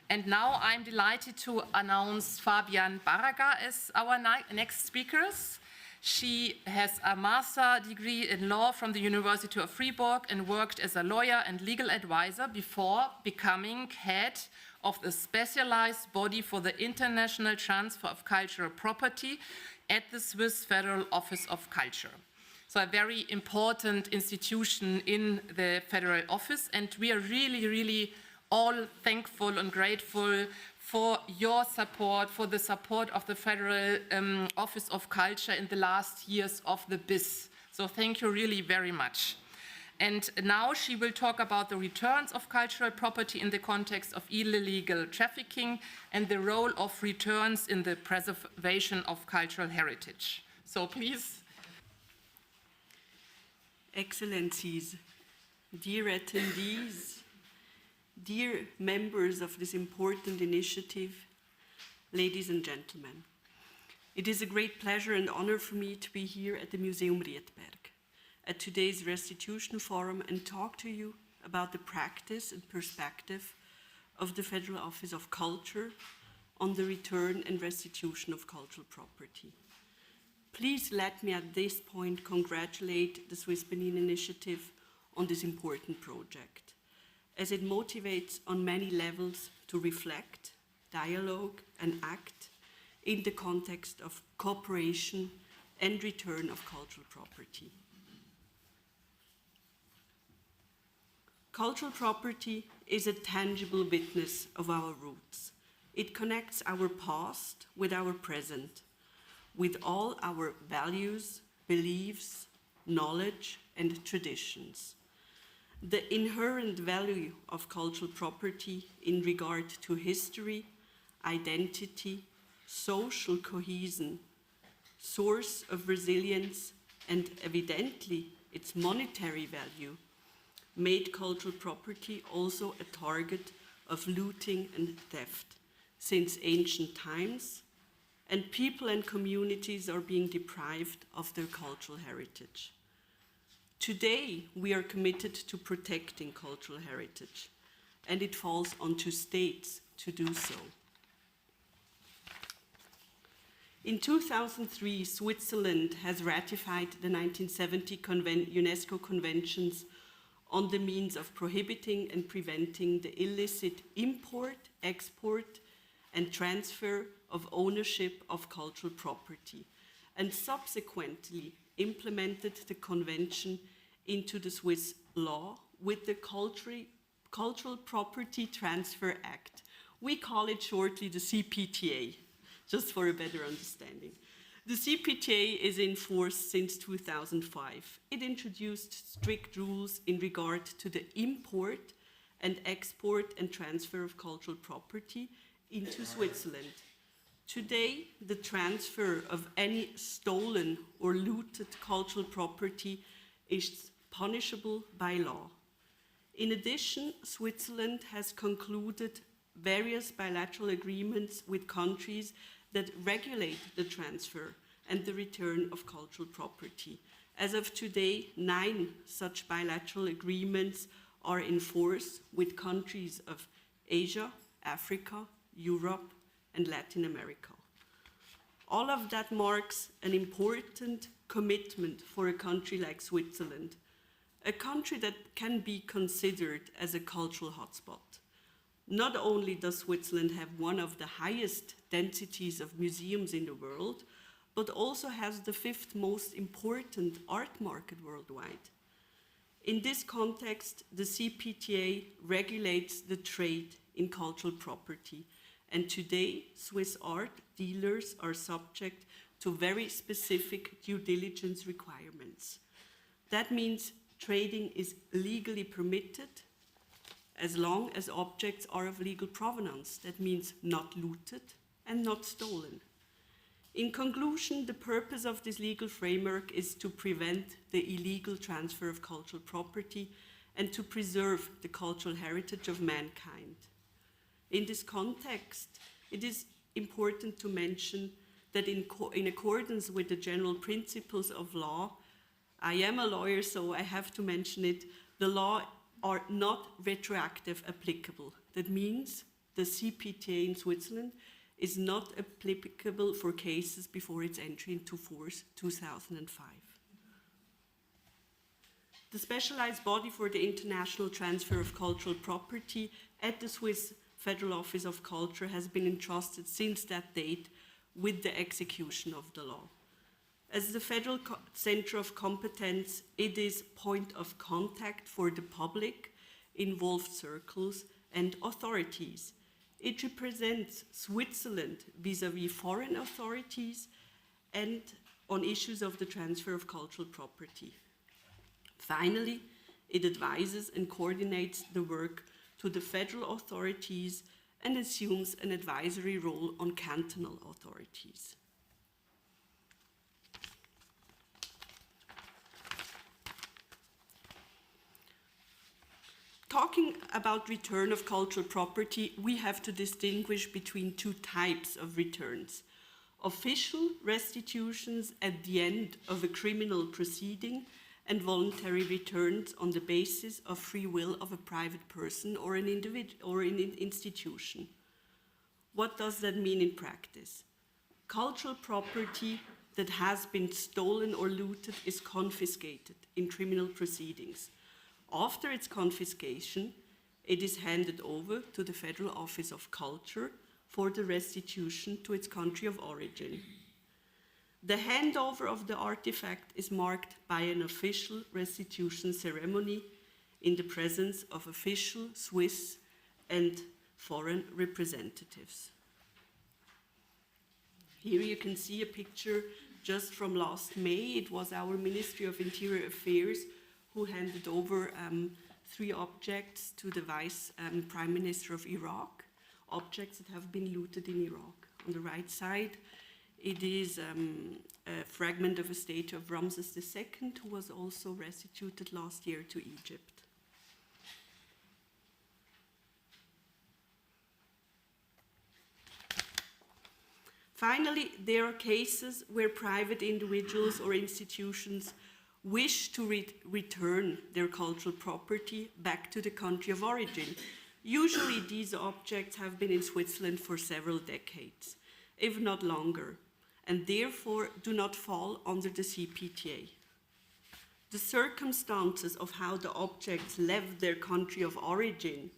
[SPEAKER 4] And now I'm delighted to announce Fabian Barraga as our next speakers. She has a master's degree in law from the University of Fribourg and worked as a lawyer and legal advisor before becoming head of the specialized body for the international transfer of cultural property at the Swiss Federal Office of Culture. So a very important institution in the Federal Office, and we are really, really all thankful and grateful for your support, for the support of the Federal Office of Culture in the last years of the BIS. So thank you really very much. And now she will talk about the returns of cultural property in the context of illegal trafficking and the role of returns in the preservation of cultural heritage. So please.
[SPEAKER 6] Excellencies, dear attendees, dear members of this important initiative, ladies and gentlemen, it is a great pleasure and honor for me to be here at the Museum Rietberg at today's Restitution Forum and talk to you about the practice and perspective of the Federal Office of Culture on the return and restitution of cultural property. Please let me at this point congratulate the Swiss Benin Initiative on this important project, as it motivates on many levels to reflect, dialogue, and act in the context of cooperation and return of cultural property. Cultural property is a tangible witness of our roots. It connects our past with our present, with all our values, beliefs, knowledge, and traditions. The inherent value of cultural property in regard to history, identity, social cohesion, source of resilience, and evidently its monetary value made cultural property also a target of looting and theft since ancient times, and people and communities are being deprived of their cultural heritage. Today, we are committed to protecting cultural heritage, and it falls onto states to do so. In 2003, Switzerland has ratified the 1970 UNESCO Conventions on the means of prohibiting and preventing the illicit import, export, and transfer of ownership of cultural property, and subsequently implemented the convention into the Swiss law with the Cultural Property Transfer Act. We call it shortly the CPTA, just for a better understanding. The CPTA is in force since 2005. It introduced strict rules in regard to the import and export and transfer of cultural property into Switzerland. Today, the transfer of any stolen or looted cultural property is punishable by law. In addition, Switzerland has concluded various bilateral agreements with countries that regulate the transfer and the return of cultural property. As of today, 9 such bilateral agreements are in force with countries of Asia, Africa, Europe, and Latin America. All of that marks an important commitment for a country like Switzerland, a country that can be considered as a cultural hotspot. Not only does Switzerland have one of the highest densities of museums in the world, but also has the 5th most important art market worldwide. In this context, the CPTA regulates the trade in cultural property, and today, Swiss art dealers are subject to very specific due diligence requirements. That means trading is legally permitted as long as objects are of legal provenance. That means not looted and not stolen. In conclusion, the purpose of this legal framework is to prevent the illegal transfer of cultural property and to preserve the cultural heritage of mankind. In this context, it is important to mention that in accordance with the general principles of law, I am a lawyer, so I have to mention it, the law are not retroactive applicable. That means the CPTA in Switzerland is not applicable for cases before its entry into force 2005. The specialized body for the international transfer of cultural property at the Swiss Federal Office of Culture has been entrusted since that date with the execution of the law. As the Federal Center of Competence, it is point of contact for the public, involved circles, and authorities. It represents Switzerland vis-à-vis foreign authorities and on issues of the transfer of cultural property. Finally, it advises and coordinates the work to the federal authorities and assumes an advisory role on cantonal authorities. Talking about return of cultural property, we have to distinguish between 2 types of returns. Official restitutions at the end of a criminal proceeding and voluntary returns on the basis of free will of a private person or an individual or an institution. What does that mean in practice? Cultural property that has been stolen or looted is confiscated in criminal proceedings. After its confiscation, it is handed over to the Federal Office of Culture for the restitution to its country of origin. The handover of the artifact is marked by an official restitution ceremony in the presence of official Swiss and foreign representatives. Here you can see a picture just from last May. It was our Ministry of Interior Affairs who handed over 3 objects to the Vice Prime Minister of Iraq, objects that have been looted in Iraq. On the right side, it is a fragment of a statue of Ramses II, who was also restituted last year to Egypt. Finally, there are cases where private individuals or institutions wish to return their cultural property back to the country of origin. Usually these objects have been in Switzerland for several decades, if not longer, and therefore do not fall under the CPTA. The circumstances of how the objects left their country of origin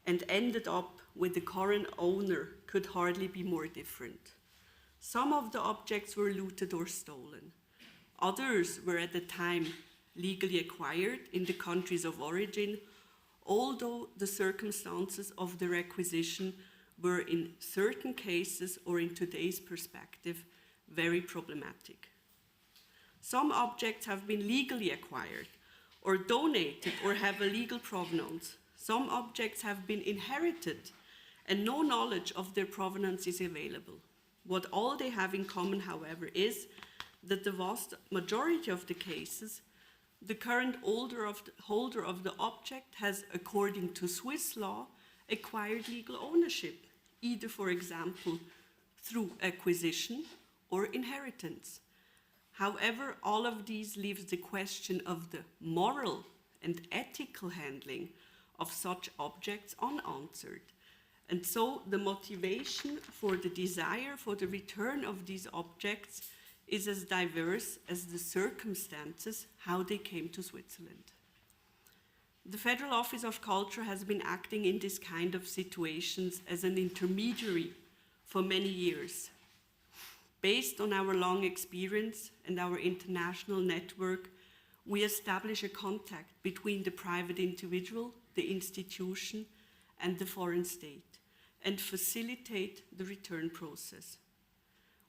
[SPEAKER 6] and ended up with the current owner could hardly be more different. Some of the objects were looted or stolen. Others were at the time legally acquired in the countries of origin, although the circumstances of their acquisition were in certain cases, or in today's perspective, very problematic. Some objects have been legally acquired or donated or have a legal provenance. Some objects have been inherited and no knowledge of their provenance is available. What all they have in common, however, is that the vast majority of the cases, the current holder of the object has, according to Swiss law, acquired legal ownership, either, for example, through acquisition or inheritance. However, all of these leaves the question of the moral and ethical handling of such objects unanswered. And so the motivation for the desire for the return of these objects is as diverse as the circumstances how they came to Switzerland. The Federal Office of Culture has been acting in this kind of situations as an intermediary for many years. Based on our long experience and our international network, we establish a contact between the private individual, the institution, and the foreign state, and facilitate the return process.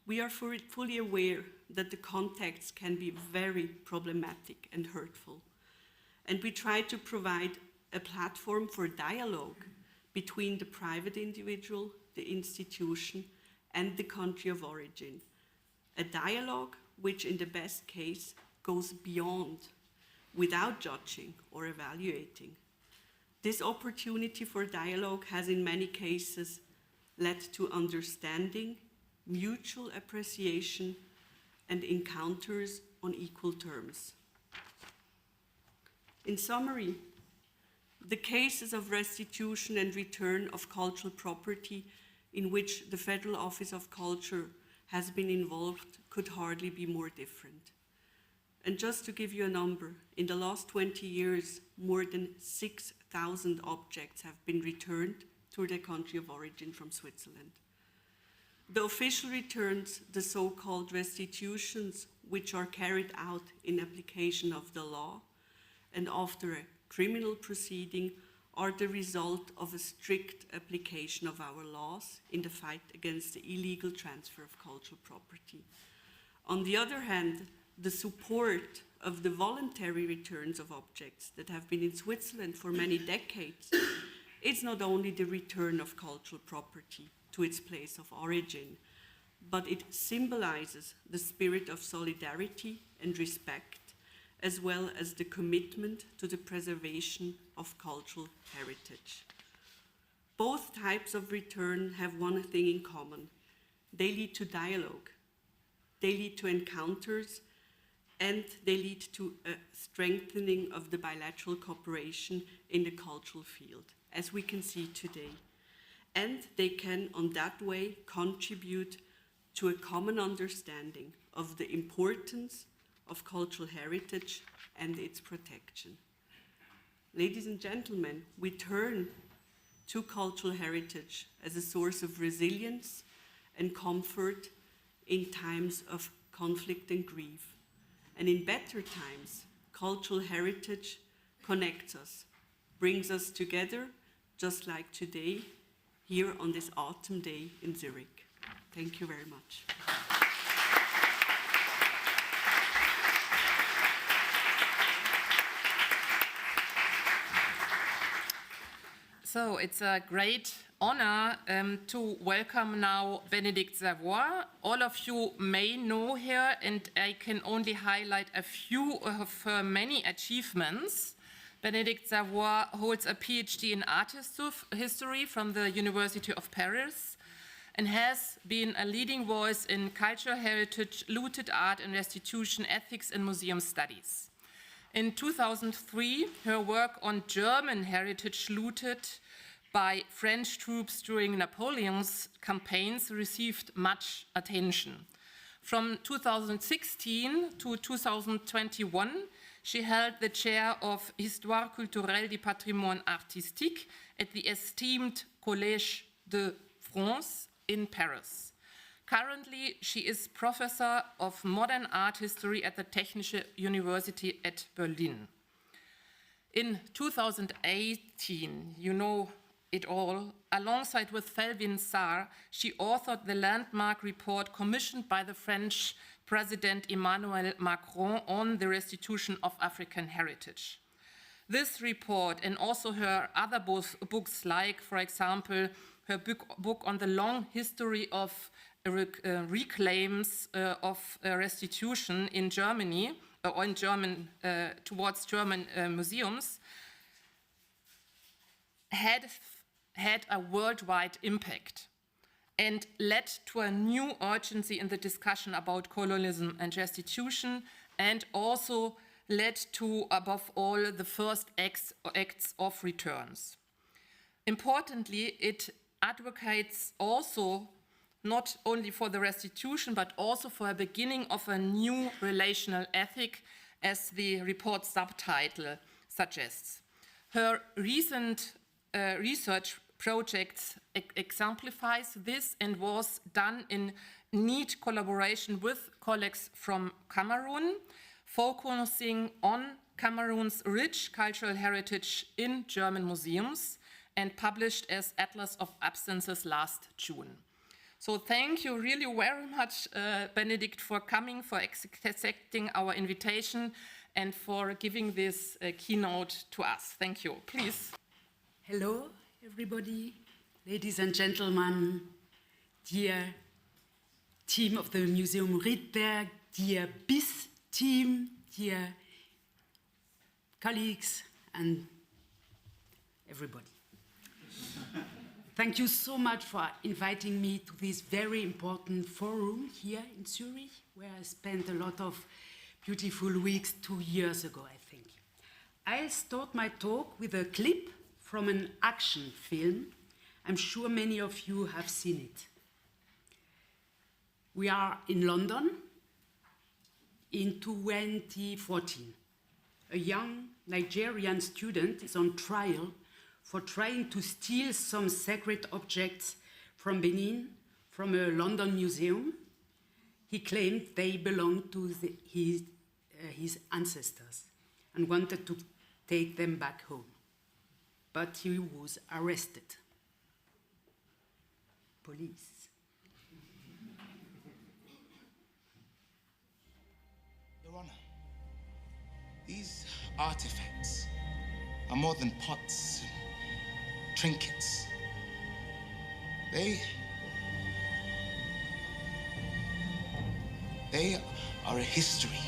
[SPEAKER 6] We are fully aware that the contacts can be very problematic and hurtful, and we try to provide a platform for dialogue between the private individual, the institution, and the country of origin. A dialogue which, in the best case, goes beyond, without judging or evaluating. This opportunity for dialogue has in many cases led to understanding, mutual appreciation, and encounters on equal terms. In summary, the cases of restitution and return of cultural property in which the Federal Office of Culture has been involved could hardly be more different. And just to give you a number, in the last 20 years, more than 6,000 objects have been returned to their country of origin from Switzerland. The official returns, the so-called restitutions, which are carried out in application of the law and after a criminal proceeding, are the result of a strict application of our laws in the fight against the illegal transfer of cultural property. On the other hand, the support of the voluntary returns of objects that have been in Switzerland for many decades is not only the return of cultural property to its place of origin, but it symbolizes the spirit of solidarity and respect, as well as the commitment to the preservation of cultural heritage. Both types of return have one thing in common. They lead to dialogue, they lead to encounters, and they lead to a strengthening of the bilateral cooperation in the cultural field, as we can see today. And they can, on that way, contribute to a common understanding of the importance of cultural heritage and its protection. Ladies and gentlemen, we turn to cultural heritage as a source of resilience and comfort in times of conflict and grief. And in better times, cultural heritage connects us, brings us together, just like today, here on this autumn day in Zurich. Thank you very much.
[SPEAKER 4] So it's a great honor to welcome now Bénédicte Savoy. All of you may know her, and I can only highlight a few of her many achievements. Bénédicte Savoy holds a PhD in art history from the University of Paris and has been a leading voice in cultural heritage, looted art and restitution, ethics and museum studies. In 2003, her work on German heritage looted by French troops during Napoleon's campaigns received much attention. From 2016 to 2021, she held the chair of Histoire culturelle du patrimoine artistique at the esteemed Collège de France in Paris. Currently, she is professor of modern art history at the Technische University at Berlin. In 2018, you know it all, alongside with Felwine Sarr, she authored the landmark report commissioned by the French President Emmanuel Macron on the restitution of African heritage. This report and also her other books like, for example, her book on the long history of reclaims of restitution in Germany, or in German, towards German museums, had a worldwide impact and led to a new urgency in the discussion about colonialism and restitution, and also led to, above all, the first acts of returns. Importantly, it advocates also not only for the restitution, but also for a beginning of a new relational ethic, as the report subtitle suggests. Her recent research project exemplifies this and was done in neat collaboration with colleagues from Cameroon, focusing on Cameroon's rich cultural heritage in German museums, and published as Atlas of Absences last June. So thank you really very much, Bénédicte, for coming, for accepting our invitation, and for giving this keynote to us. Thank you. Please.
[SPEAKER 7] Hello, everybody, ladies and gentlemen, dear team of the Museum Rietberg, dear BIS team, dear colleagues, and everybody. Thank you so much for inviting me to this very important forum here in Zurich, where I spent a lot of beautiful weeks 2 years ago, I think. I'll start my talk with a clip from an action film. I'm sure many of you have seen it. We are in London in 2014. A young Nigerian student is on trial for trying to steal some sacred objects from Benin, from a London museum. He claimed they belonged to his ancestors and wanted to take them back home. But he was arrested. Police.
[SPEAKER 8] Your Honor, these artifacts are more than pots, trinkets. They are a history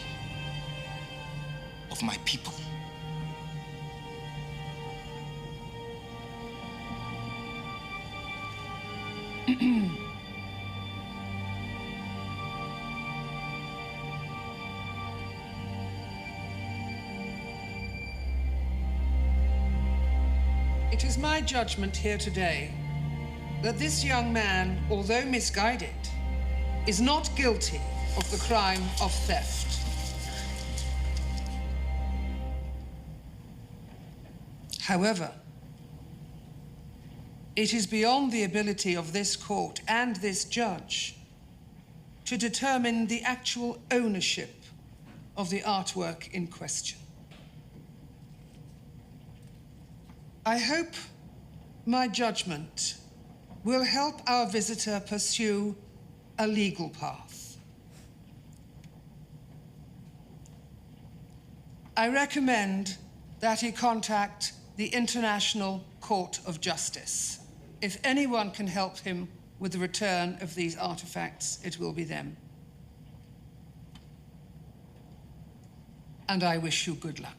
[SPEAKER 8] of my people.
[SPEAKER 9] It is my judgment here today that this young man, although misguided, is not guilty of the crime of theft. However, it is beyond the ability of this court and this judge to determine the actual ownership of the artwork in question. I hope my judgment will help our visitor pursue a legal path. I recommend that he contact the International Court of Justice. If anyone can help him with the return of these artifacts, it will be them. And I wish you good luck.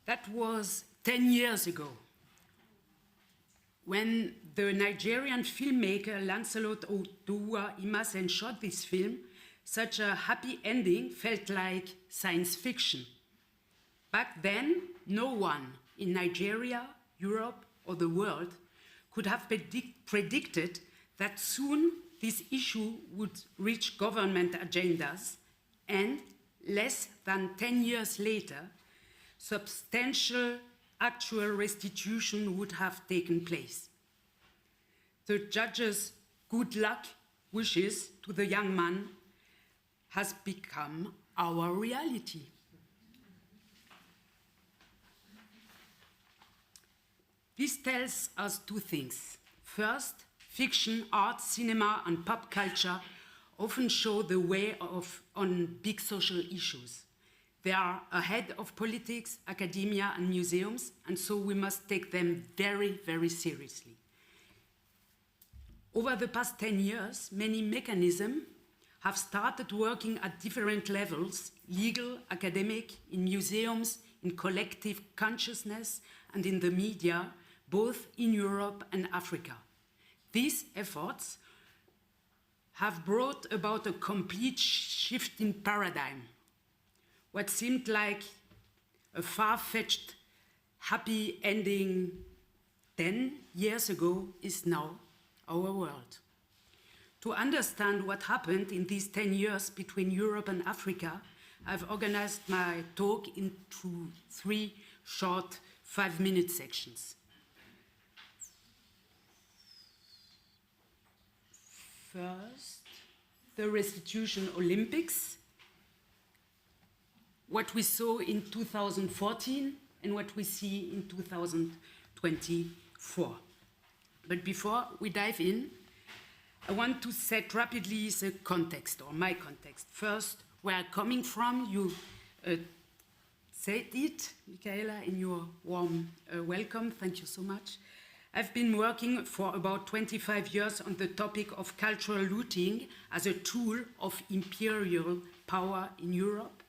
[SPEAKER 7] That was 10 years ago, when the Nigerian filmmaker Lancelot Oduwa Imasen shot this film. Such a happy ending felt like science fiction. Back then, no one in Nigeria, Europe, or the world could have predicted that soon this issue would reach government agendas, and less than 10 years later, substantial actual restitution would have taken place. The judge's good luck wishes to the young man has become our reality. This tells us two things. First, fiction, art, cinema, and pop culture often show the way on big social issues. They are ahead of politics, academia, and museums, and so we must take them very, very seriously. Over the past 10 years, many mechanisms have started working at different levels: legal, academic, in museums, in collective consciousness, and in the media, both in Europe and Africa. These efforts have brought about a complete shift in paradigm. What seemed like a far-fetched happy ending 10 years ago is now our world. To understand what happened in these 10 years between Europe and Africa, I've organized my talk into 3 short 5-minute sections. First, the Restitution Olympics, what we saw in 2014 and what we see in 2024. But before we dive in, I want to set rapidly the context, or my context. First, where I'm coming from. You said it, Michaela, in your warm welcome. Thank you so much. I've been working for about 25 years on the topic of cultural looting as a tool of imperial power in Europe.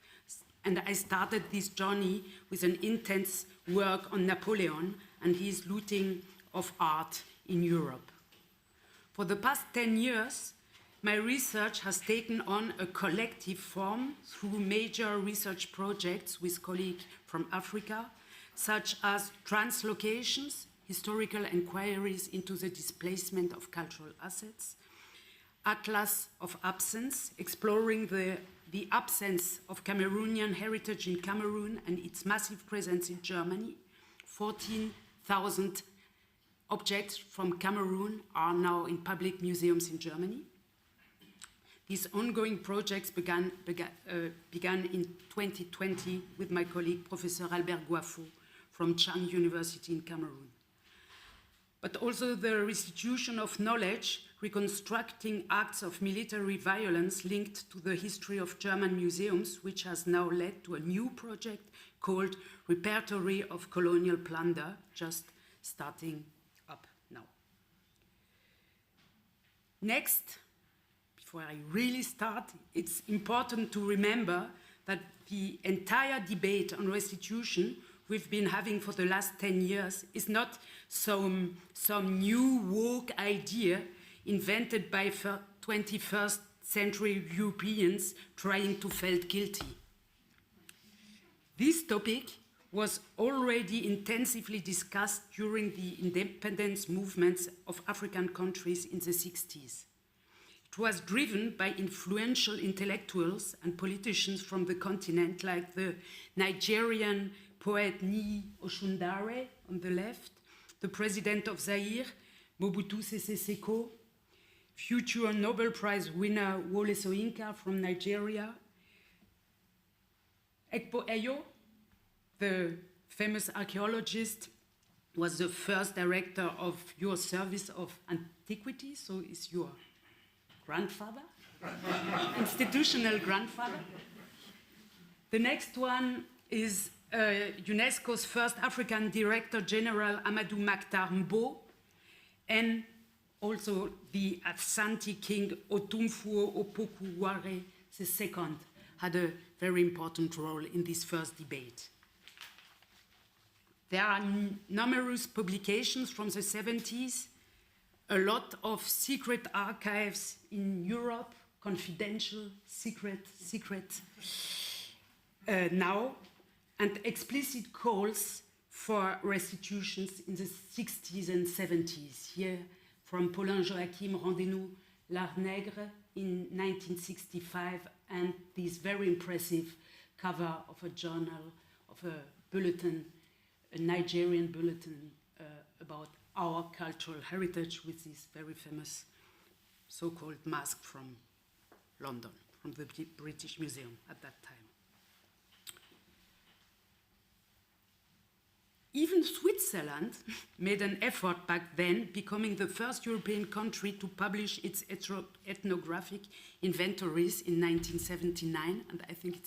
[SPEAKER 7] And I started this journey with an intense work on Napoleon and his looting of art in Europe. For the past 10 years, my research has taken on a collective form through major research projects with colleagues from Africa, such as translocations, historical inquiries into the displacement of cultural assets, Atlas of Absence, exploring the absence of Cameroonian heritage in Cameroon and its massive presence in Germany. 14,000 objects from Cameroon are now in public museums in Germany. These ongoing projects began in 2020 with my colleague, Professor Albert Guafo from Chang University in Cameroon. But also the restitution of knowledge, reconstructing acts of military violence linked to the history of German museums, which has now led to a new project called Repertory of Colonial Plunder, just starting up now. Next, before I really start, it's important to remember that the entire debate on restitution we've been having for the last 10 years is not some new woke idea invented by 21st century Europeans trying to feel guilty. This topic was already intensively discussed during the independence movements of African countries in the 60s. It was driven by influential intellectuals and politicians from the continent, like the Nigerian poet Ni Oshundare on the left, the president of Zaire, Mobutu Sese Seko, future Nobel Prize winner Wole Soyinka from Nigeria, Ekpo Eyo, the famous archaeologist, was the first director of your service of antiquity, so is your grandfather, institutional grandfather. The next one is UNESCO's first African Director General, Amadou Makhtar Mbo, and also the Asante King Otumfuo Opoku-Ware II had a very important role in this first debate. There are numerous publications from the 70s, a lot of secret archives in Europe, confidential, secret, now, and explicit calls for restitutions in the 60s and 70s. Here, from Paulin Joachim Rendez-nous L'Art Nègre in 1965, and this very impressive cover of a journal, of a bulletin, a Nigerian bulletin about our cultural heritage with this very famous so-called mask from London, from the British Museum at that time. Even Switzerland made an effort back then, becoming the first European country to publish its ethnographic inventories in 1979, and I think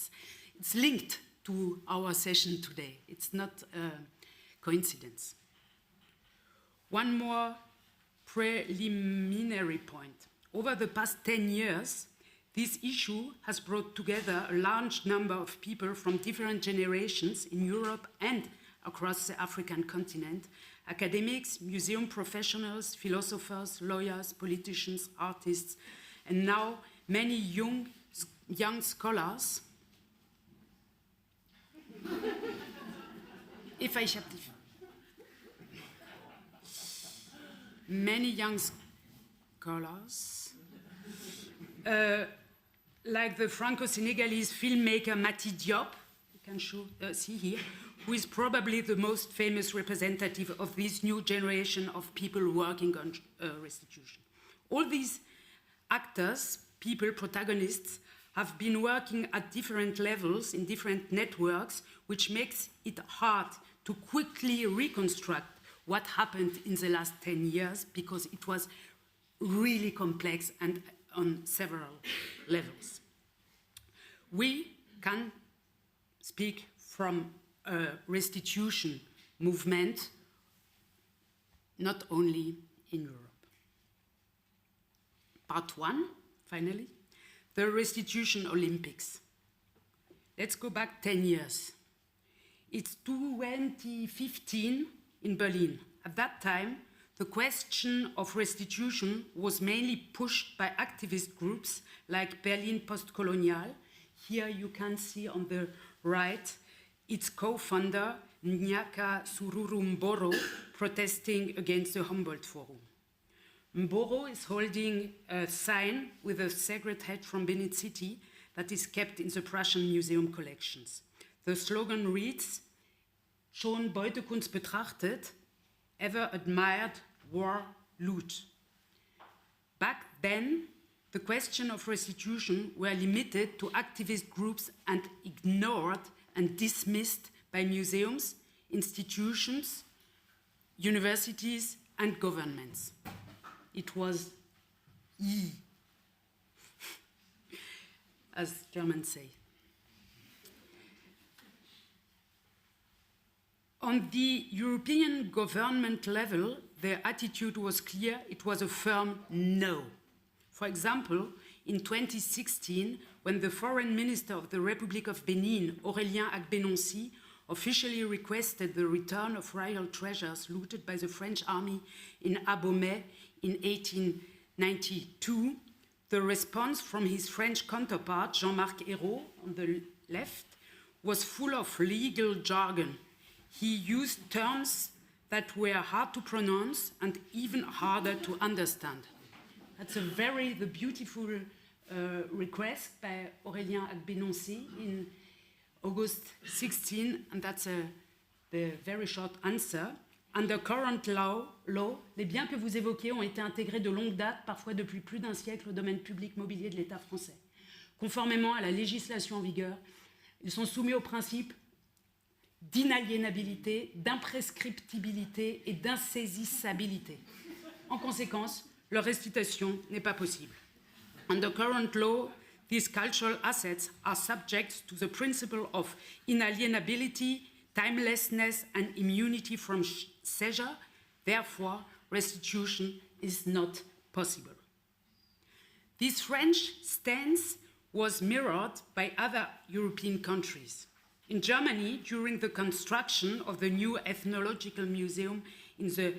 [SPEAKER 7] it's linked to our session today. It's not a coincidence. One more preliminary point. Over the past 10 years, this issue has brought together a large number of people from different generations in Europe and across the African continent: academics, museum professionals, philosophers, lawyers, politicians, artists, and now many young scholars. Many young scholars, like the Franco-Senegalese filmmaker Mati Diop, you can see here, who is probably the most famous representative of this new generation of people working on restitution. All these actors, people, protagonists, have been working at different levels in different networks, which makes it hard to quickly reconstruct what happened in the last 10 years, because it was really complex and on several levels. We can speak from a restitution movement, not only in Europe. Part one, finally, the Restitution Olympics. Let's go back 10 years. It's 2015 in Berlin. At that time, the question of restitution was mainly pushed by activist groups like Berlin Postkolonial. Here you can see on the right its co-founder, Nyaka Sururu Mboro, protesting against the Humboldt Forum. Mboro is holding a sign with a sacred head from Benin City that is kept in the Prussian Museum collections. The slogan reads, "Schon Beutekunst betrachtet, ever admired war loot." Back then, the question of restitution were limited to activist groups and ignored and dismissed by museums, institutions, universities, and governments. It was as Germans say. On the European government level, their attitude was clear. It was a firm no. For example, in 2016, when the foreign minister of the Republic of Benin, Aurélien Agbenonsi, officially requested the return of royal treasures looted by the French army in Abomey in 1892, the response from his French counterpart, Jean-Marc Ayrault, on the left, was full of legal jargon. He used terms that were hard to pronounce and even harder to understand. That's the beautiful request by Aurélien Agbenonsi in August 16, and that's the very short answer. Under current law, les biens que vous évoquez ont été intégrés de longue date, parfois depuis plus d'un siècle, au domaine public mobilier de l'État français. Conformément à la législation en vigueur, ils sont soumis au principe d'inaliénabilité, d'imprescriptibilité et d'insaisissabilité. En conséquence, leur restitution n'est pas possible. Under current law, these cultural assets are subject to the principle of inalienability, timelessness, and immunity from seizure. Therefore, restitution is not possible. This French stance was mirrored by other European countries. In Germany, during the construction of the new ethnological museum in the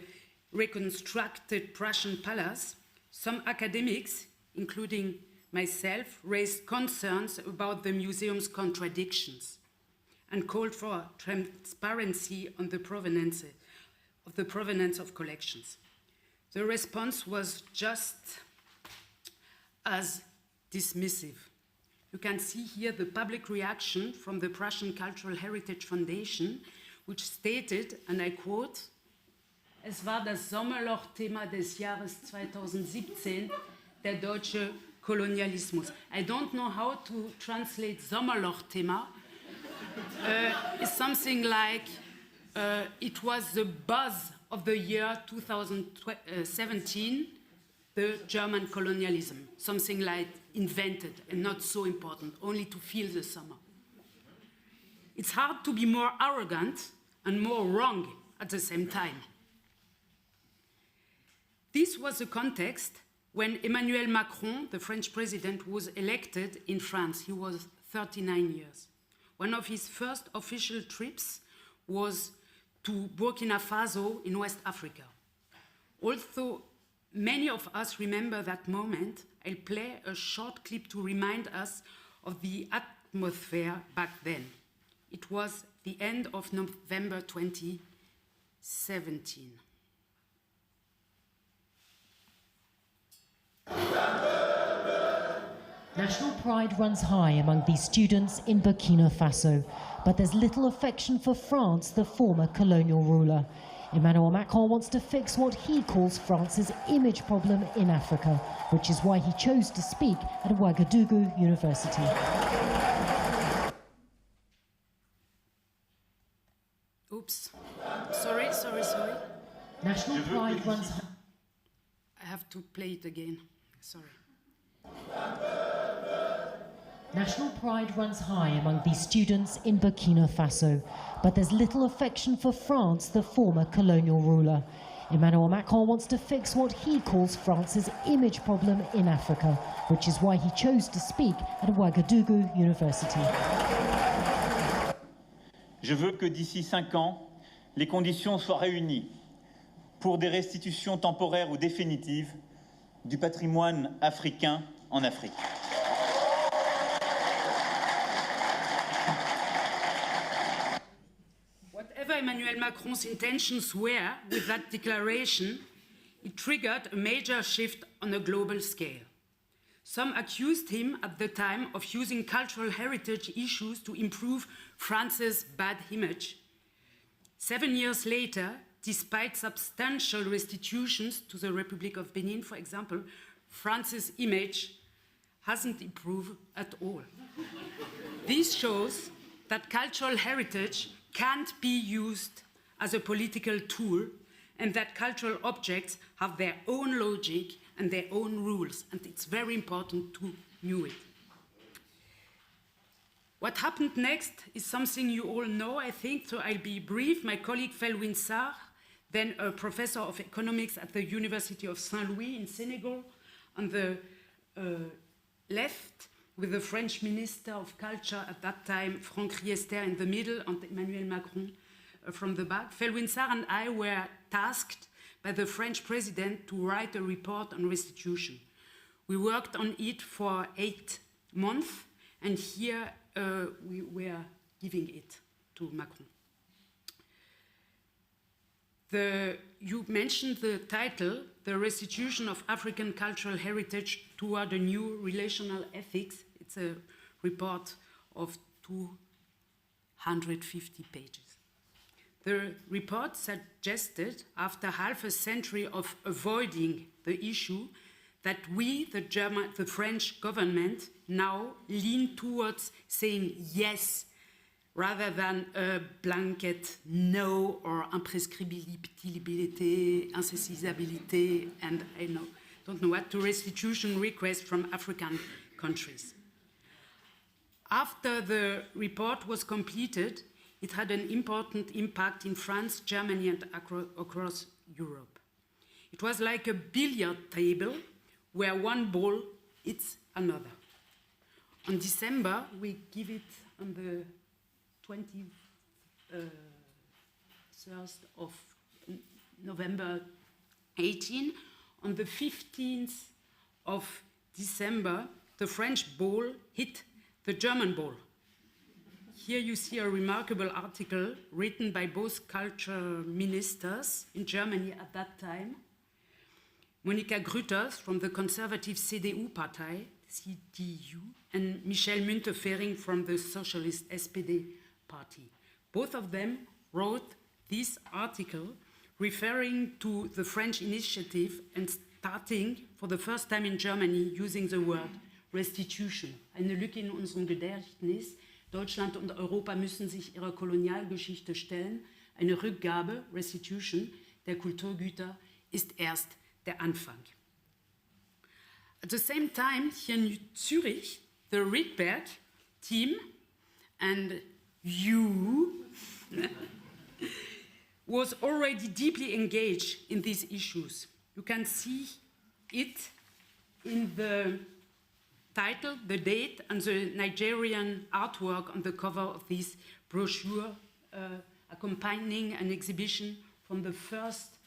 [SPEAKER 7] reconstructed Prussian palace, some academics, including myself, raised concerns about the museum's contradictions and called for transparency on the provenance of collections. The response was just as dismissive. You can see here the public reaction from the Prussian Cultural Heritage Foundation, which stated, and I quote, "Es war das Sommerloch-Thema des Jahres 2017, der deutsche Kolonialismus." I don't know how to translate Sommerloch-Thema. It's something like it was the buzz of the year 2017, the German colonialism, something like invented and not so important, only to feel the summer. It's hard to be more arrogant and more wrong at the same time. This was the context when Emmanuel Macron, the French president, was elected in France. He was 39 years. One of his first official trips was to Burkina Faso in West Africa. Although many of us remember that moment, I'll play a short clip to remind us of the atmosphere back then. It was the end of November 2017.
[SPEAKER 10] National pride runs high among these students in Burkina Faso, but there's little affection for France, the former colonial ruler. Emmanuel Macron wants to fix what he calls France's image problem in Africa, which is why he chose to speak at Ouagadougou University.
[SPEAKER 7] Oops. Sorry.
[SPEAKER 10] National pride runs high.
[SPEAKER 7] I have to play it again. Sorry.
[SPEAKER 10] National pride runs high among these students in Burkina Faso, but there's little affection for France, the former colonial ruler. Emmanuel Macron wants to fix what he calls France's image problem in Africa, which is why he chose to speak at Ouagadougou University.
[SPEAKER 11] Je veux que d'ici 5 ans, les conditions soient réunies pour des restitutions temporaires ou définitives du patrimoine africain en Afrique.
[SPEAKER 7] Whatever Emmanuel Macron's intentions were with that declaration, it triggered a major shift on a global scale. Some accused him at the time of using cultural heritage issues to improve France's bad image. 7 years later, despite substantial restitutions to the Republic of Benin, for example, France's image hasn't improved at all. This shows that cultural heritage can't be used as a political tool and that cultural objects have their own logic and their own rules, and it's very important to know it. What happened next is something you all know, I think, so I'll be brief. My colleague Felwine Sarr, then a professor of economics at the University of Saint-Louis in Senegal, on the left, with the French Minister of Culture at that time, Franck Riester, in the middle, and Emmanuel Macron from the back. Felwine Sarr and I were tasked by the French president to write a report on restitution. We worked on it for 8 months, and here we were giving it to Macron. You mentioned the title, The Restitution of African Cultural Heritage Toward a New Relational Ethics. It's a report of 250 pages. The report suggested, after half a century of avoiding the issue, that we, the French government, now lean towards saying yes rather than a blanket no or imprescriptibility, incessability, and don't know what, to restitution requests from African countries. After the report was completed, it had an important impact in France, Germany, and across Europe. It was like a billiard table where one ball hits another. On December, we give it on the 21st of November 18. On the 15th of December, the French ball hit the German ball. Here you see a remarkable article written by both culture ministers in Germany at that time. Monika Grütters from the conservative CDU-Partei, CDU, and Michel Müntefering from the socialist SPD party. Both of them wrote this article referring to the French initiative and starting for the first time in Germany using the word restitution. Eine Lücke in unserem Gedächtnis. Deutschland und Europa müssen sich ihrer Kolonialgeschichte stellen. Eine Rückgabe, restitution, der Kulturgüter ist erst der Anfang. At the same time, here in Zurich, the rietberg team and you was already deeply engaged in these issues. You can see it in the title, the date, and the Nigerian artwork on the cover of this brochure accompanying an exhibition from the 1st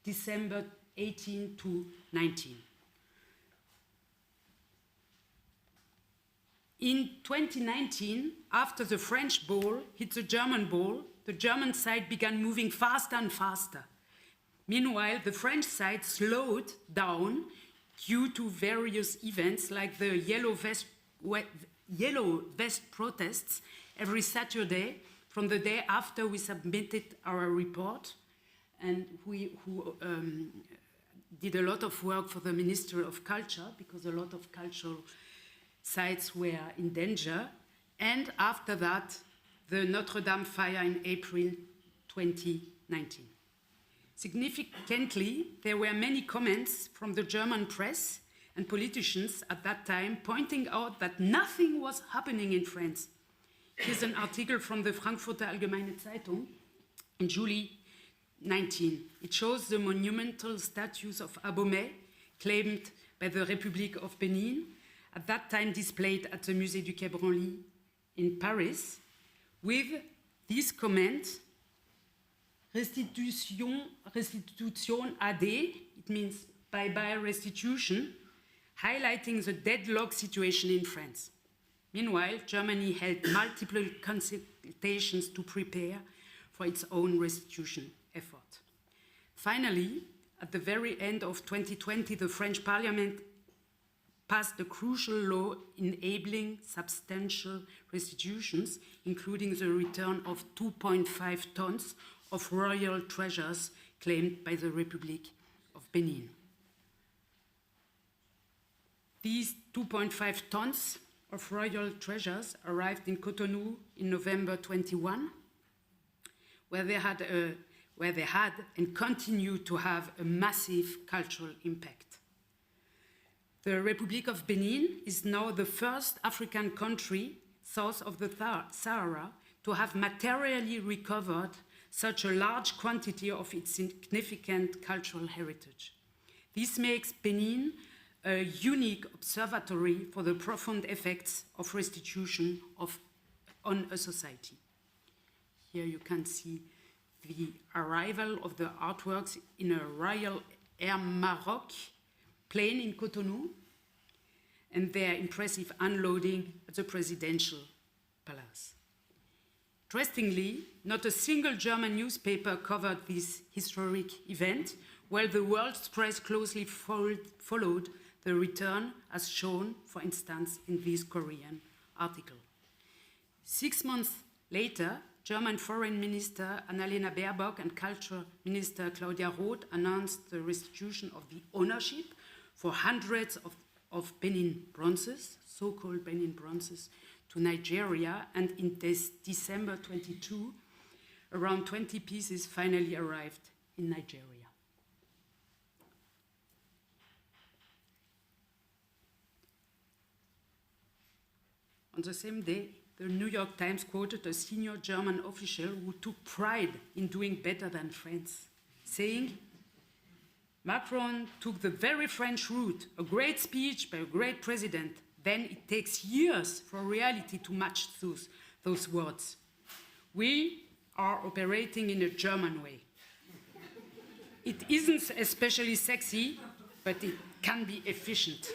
[SPEAKER 7] December 18 to 19. In 2019, after the French ball hit the German ball, the German side began moving faster and faster. Meanwhile, the French side slowed down due to various events like the yellow vest protests every Saturday from the day after we submitted our report, and who did a lot of work for the Ministry of Culture because a lot of cultural sites were in danger, and after that, the Notre Dame fire in April 2019. Significantly, there were many comments from the German press and politicians at that time pointing out that nothing was happening in France. Here's an article from the Frankfurter Allgemeine Zeitung in July 19. It shows the monumental statues of Abomey claimed by the Republic of Benin, at that time displayed at the Musée du Quai Branly in Paris, with this comment, restitution AD, it means bye-bye restitution, highlighting the deadlock situation in France. Meanwhile, Germany held multiple consultations to prepare for its own restitution effort. Finally, at the very end of 2020, the French Parliament passed a crucial law enabling substantial restitutions, including the return of 2.5 tons of royal treasures claimed by the Republic of Benin. These 2.5 tons of royal treasures arrived in Cotonou in November 21, where they had and continue to have a massive cultural impact. The Republic of Benin is now the first African country south of the Sahara to have materially recovered such a large quantity of its significant cultural heritage. This makes Benin a unique observatory for the profound effects of restitution on a society. Here you can see the arrival of the artworks in a Royal Air Maroc plane in Cotonou and their impressive unloading at the presidential palace. Interestingly, not a single German newspaper covered this historic event, while the world's press closely followed the return, as shown, for instance, in this Korean article. 6 months later, German Foreign Minister Annalena Baerbock and Culture Minister Claudia Roth announced the restitution of the ownership for hundreds of Benin bronzes, so-called Benin bronzes, to Nigeria, and in this December 22, around 20 pieces finally arrived in Nigeria. On the same day, the New York Times quoted a senior German official who took pride in doing better than France, saying, "Macron took the very French route, a great speech by a great president. Then it takes years for reality to match those words. We are operating in a German way. It isn't especially sexy, but it can be efficient."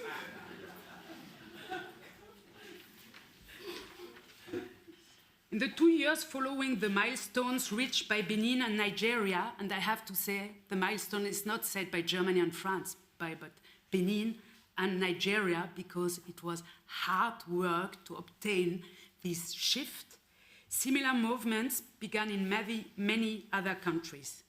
[SPEAKER 7] In the 2 years following the milestones reached by Benin and Nigeria, and I have to say the milestone is not set by Germany and France, but Benin and Nigeria, because it was hard work to obtain this shift, similar movements began in many other countries.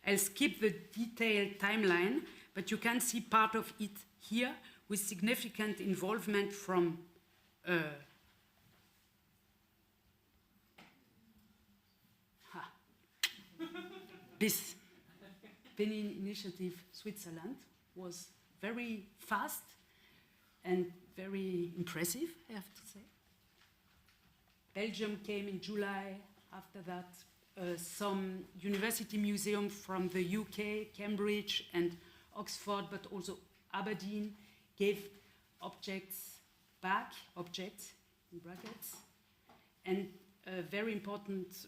[SPEAKER 7] I'll skip the detailed timeline, but you can see part of it here with significant involvement from this Benin Initiative Switzerland was very fast and very impressive, I have to say. Belgium came in July. After that, some university museums from the UK, Cambridge and Oxford, but also Aberdeen, gave objects back, objects in brackets. And very important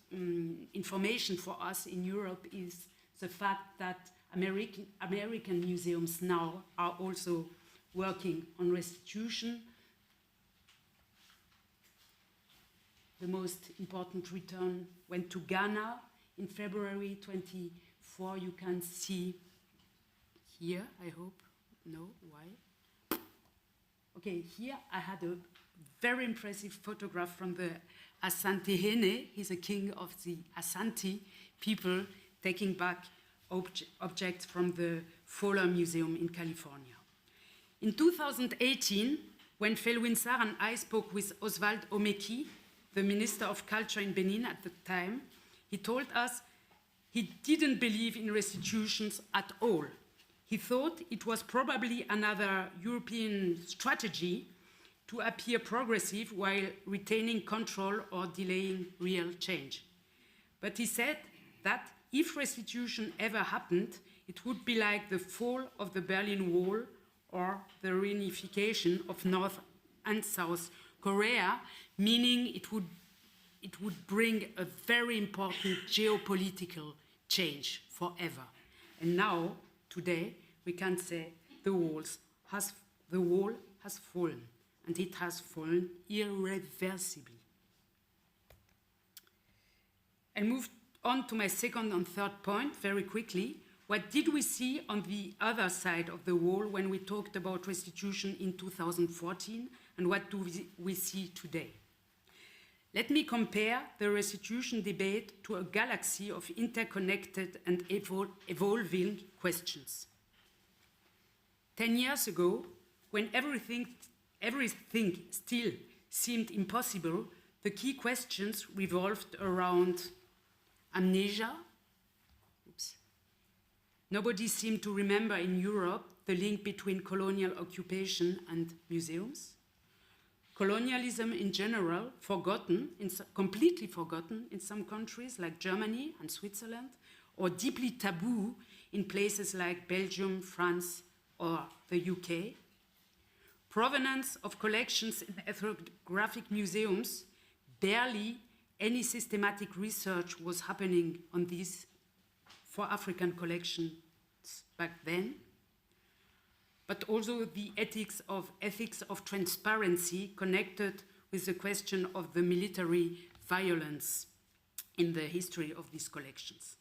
[SPEAKER 7] information for us in Europe is the fact that American museums now are also working on restitution. The most important return went to Ghana in February 24. You can see here, I hope. No, why? Okay, here I had a very impressive photograph from the Asante Hene. He's a king of the Asante people, taking back objects from the Fowler Museum in California. In 2018, when Felwine Sarr and I spoke with Oswald Omeki, the Minister of Culture in Benin at the time, he told us he didn't believe in restitutions at all. He thought it was probably another European strategy to appear progressive while retaining control or delaying real change. But he said that if restitution ever happened, it would be like the fall of the Berlin Wall or the reunification of North and South Korea, meaning it would bring a very important geopolitical change forever. And now, today, we can say the wall has fallen, and it has fallen irreversibly. I move on to my second and third point very quickly. What did we see on the other side of the wall when we talked about restitution in 2014, and what do we see today? Let me compare the restitution debate to a galaxy of interconnected and evolving questions. 10 years ago, when everything still seemed impossible, the key questions revolved around amnesia. Oops. Nobody seemed to remember in Europe the link between colonial occupation and museums. Colonialism in general, completely forgotten in some countries like Germany and Switzerland, or deeply taboo in places like Belgium, France, or the UK. Provenance of collections in ethnographic museums, barely any systematic research was happening on these for African collections back then. But also the ethics of transparency connected with the question of the military violence in the history of these collections.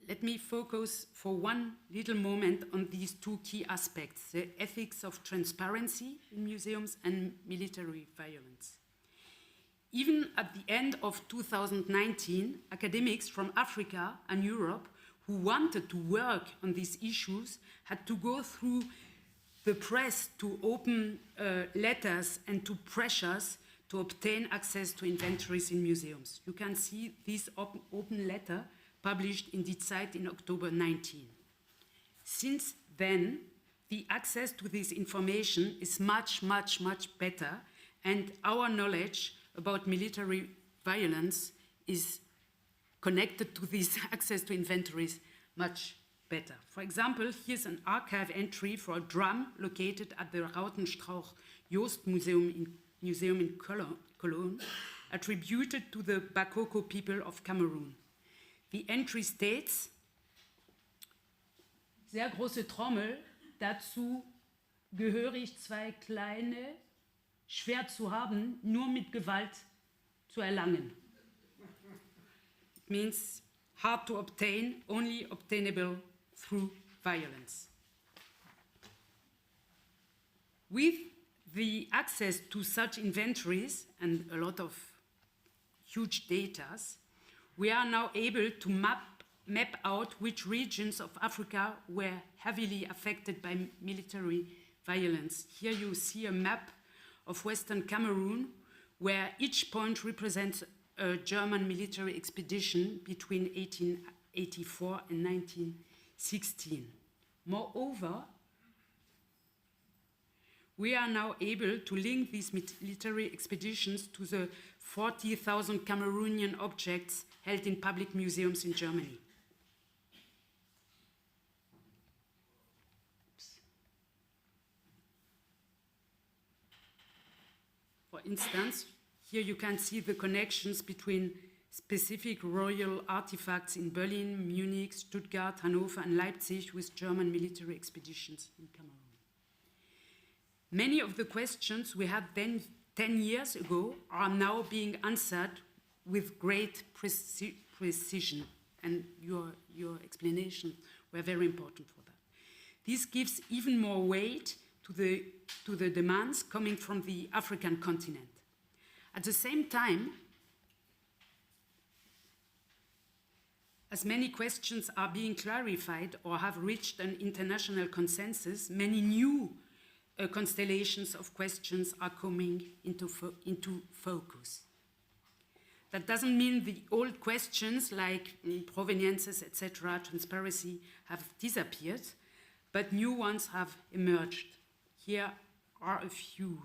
[SPEAKER 7] Let me focus for one little moment on these two key aspects, the ethics of transparency in museums and military violence. Even at the end of 2019, academics from Africa and Europe who wanted to work on these issues had to go through the press to open letters and to pressures to obtain access to inventories in museums. You can see this open letter published in Die Zeit in October 19. Since then, the access to this information is much, much, much better, and our knowledge about military violence is connected to this access to inventories much better. For example, here's an archive entry for a drum located at the Rautenstrauch-Jost Museum in Cologne, attributed to the Bakoko people of Cameroon. The entry states, sehr große Trommel, dazu gehörig 2 kleine, schwer zu haben, nur mit Gewalt zu erlangen. It means hard to obtain, only obtainable through violence. With the access to such inventories and a lot of huge data, we are now able to map out which regions of Africa were heavily affected by military violence. Here you see a map of Western Cameroon, where each point represents a German military expedition between 1884 and 1916. Moreover, we are now able to link these military expeditions to the 40,000 Cameroonian objects held in public museums in Germany. For instance, here you can see the connections between specific royal artifacts in Berlin, Munich, Stuttgart, Hanover, and Leipzig with German military expeditions in Cameroon. Many of the questions we had then 10 years ago are now being answered with great precision, and your explanations were very important for that. This gives even more weight to the demands coming from the African continent. At the same time, as many questions are being clarified or have reached an international consensus, many new constellations of questions are coming into focus. That doesn't mean the old questions like proveniences, etc., transparency have disappeared, but new ones have emerged. Here are a few.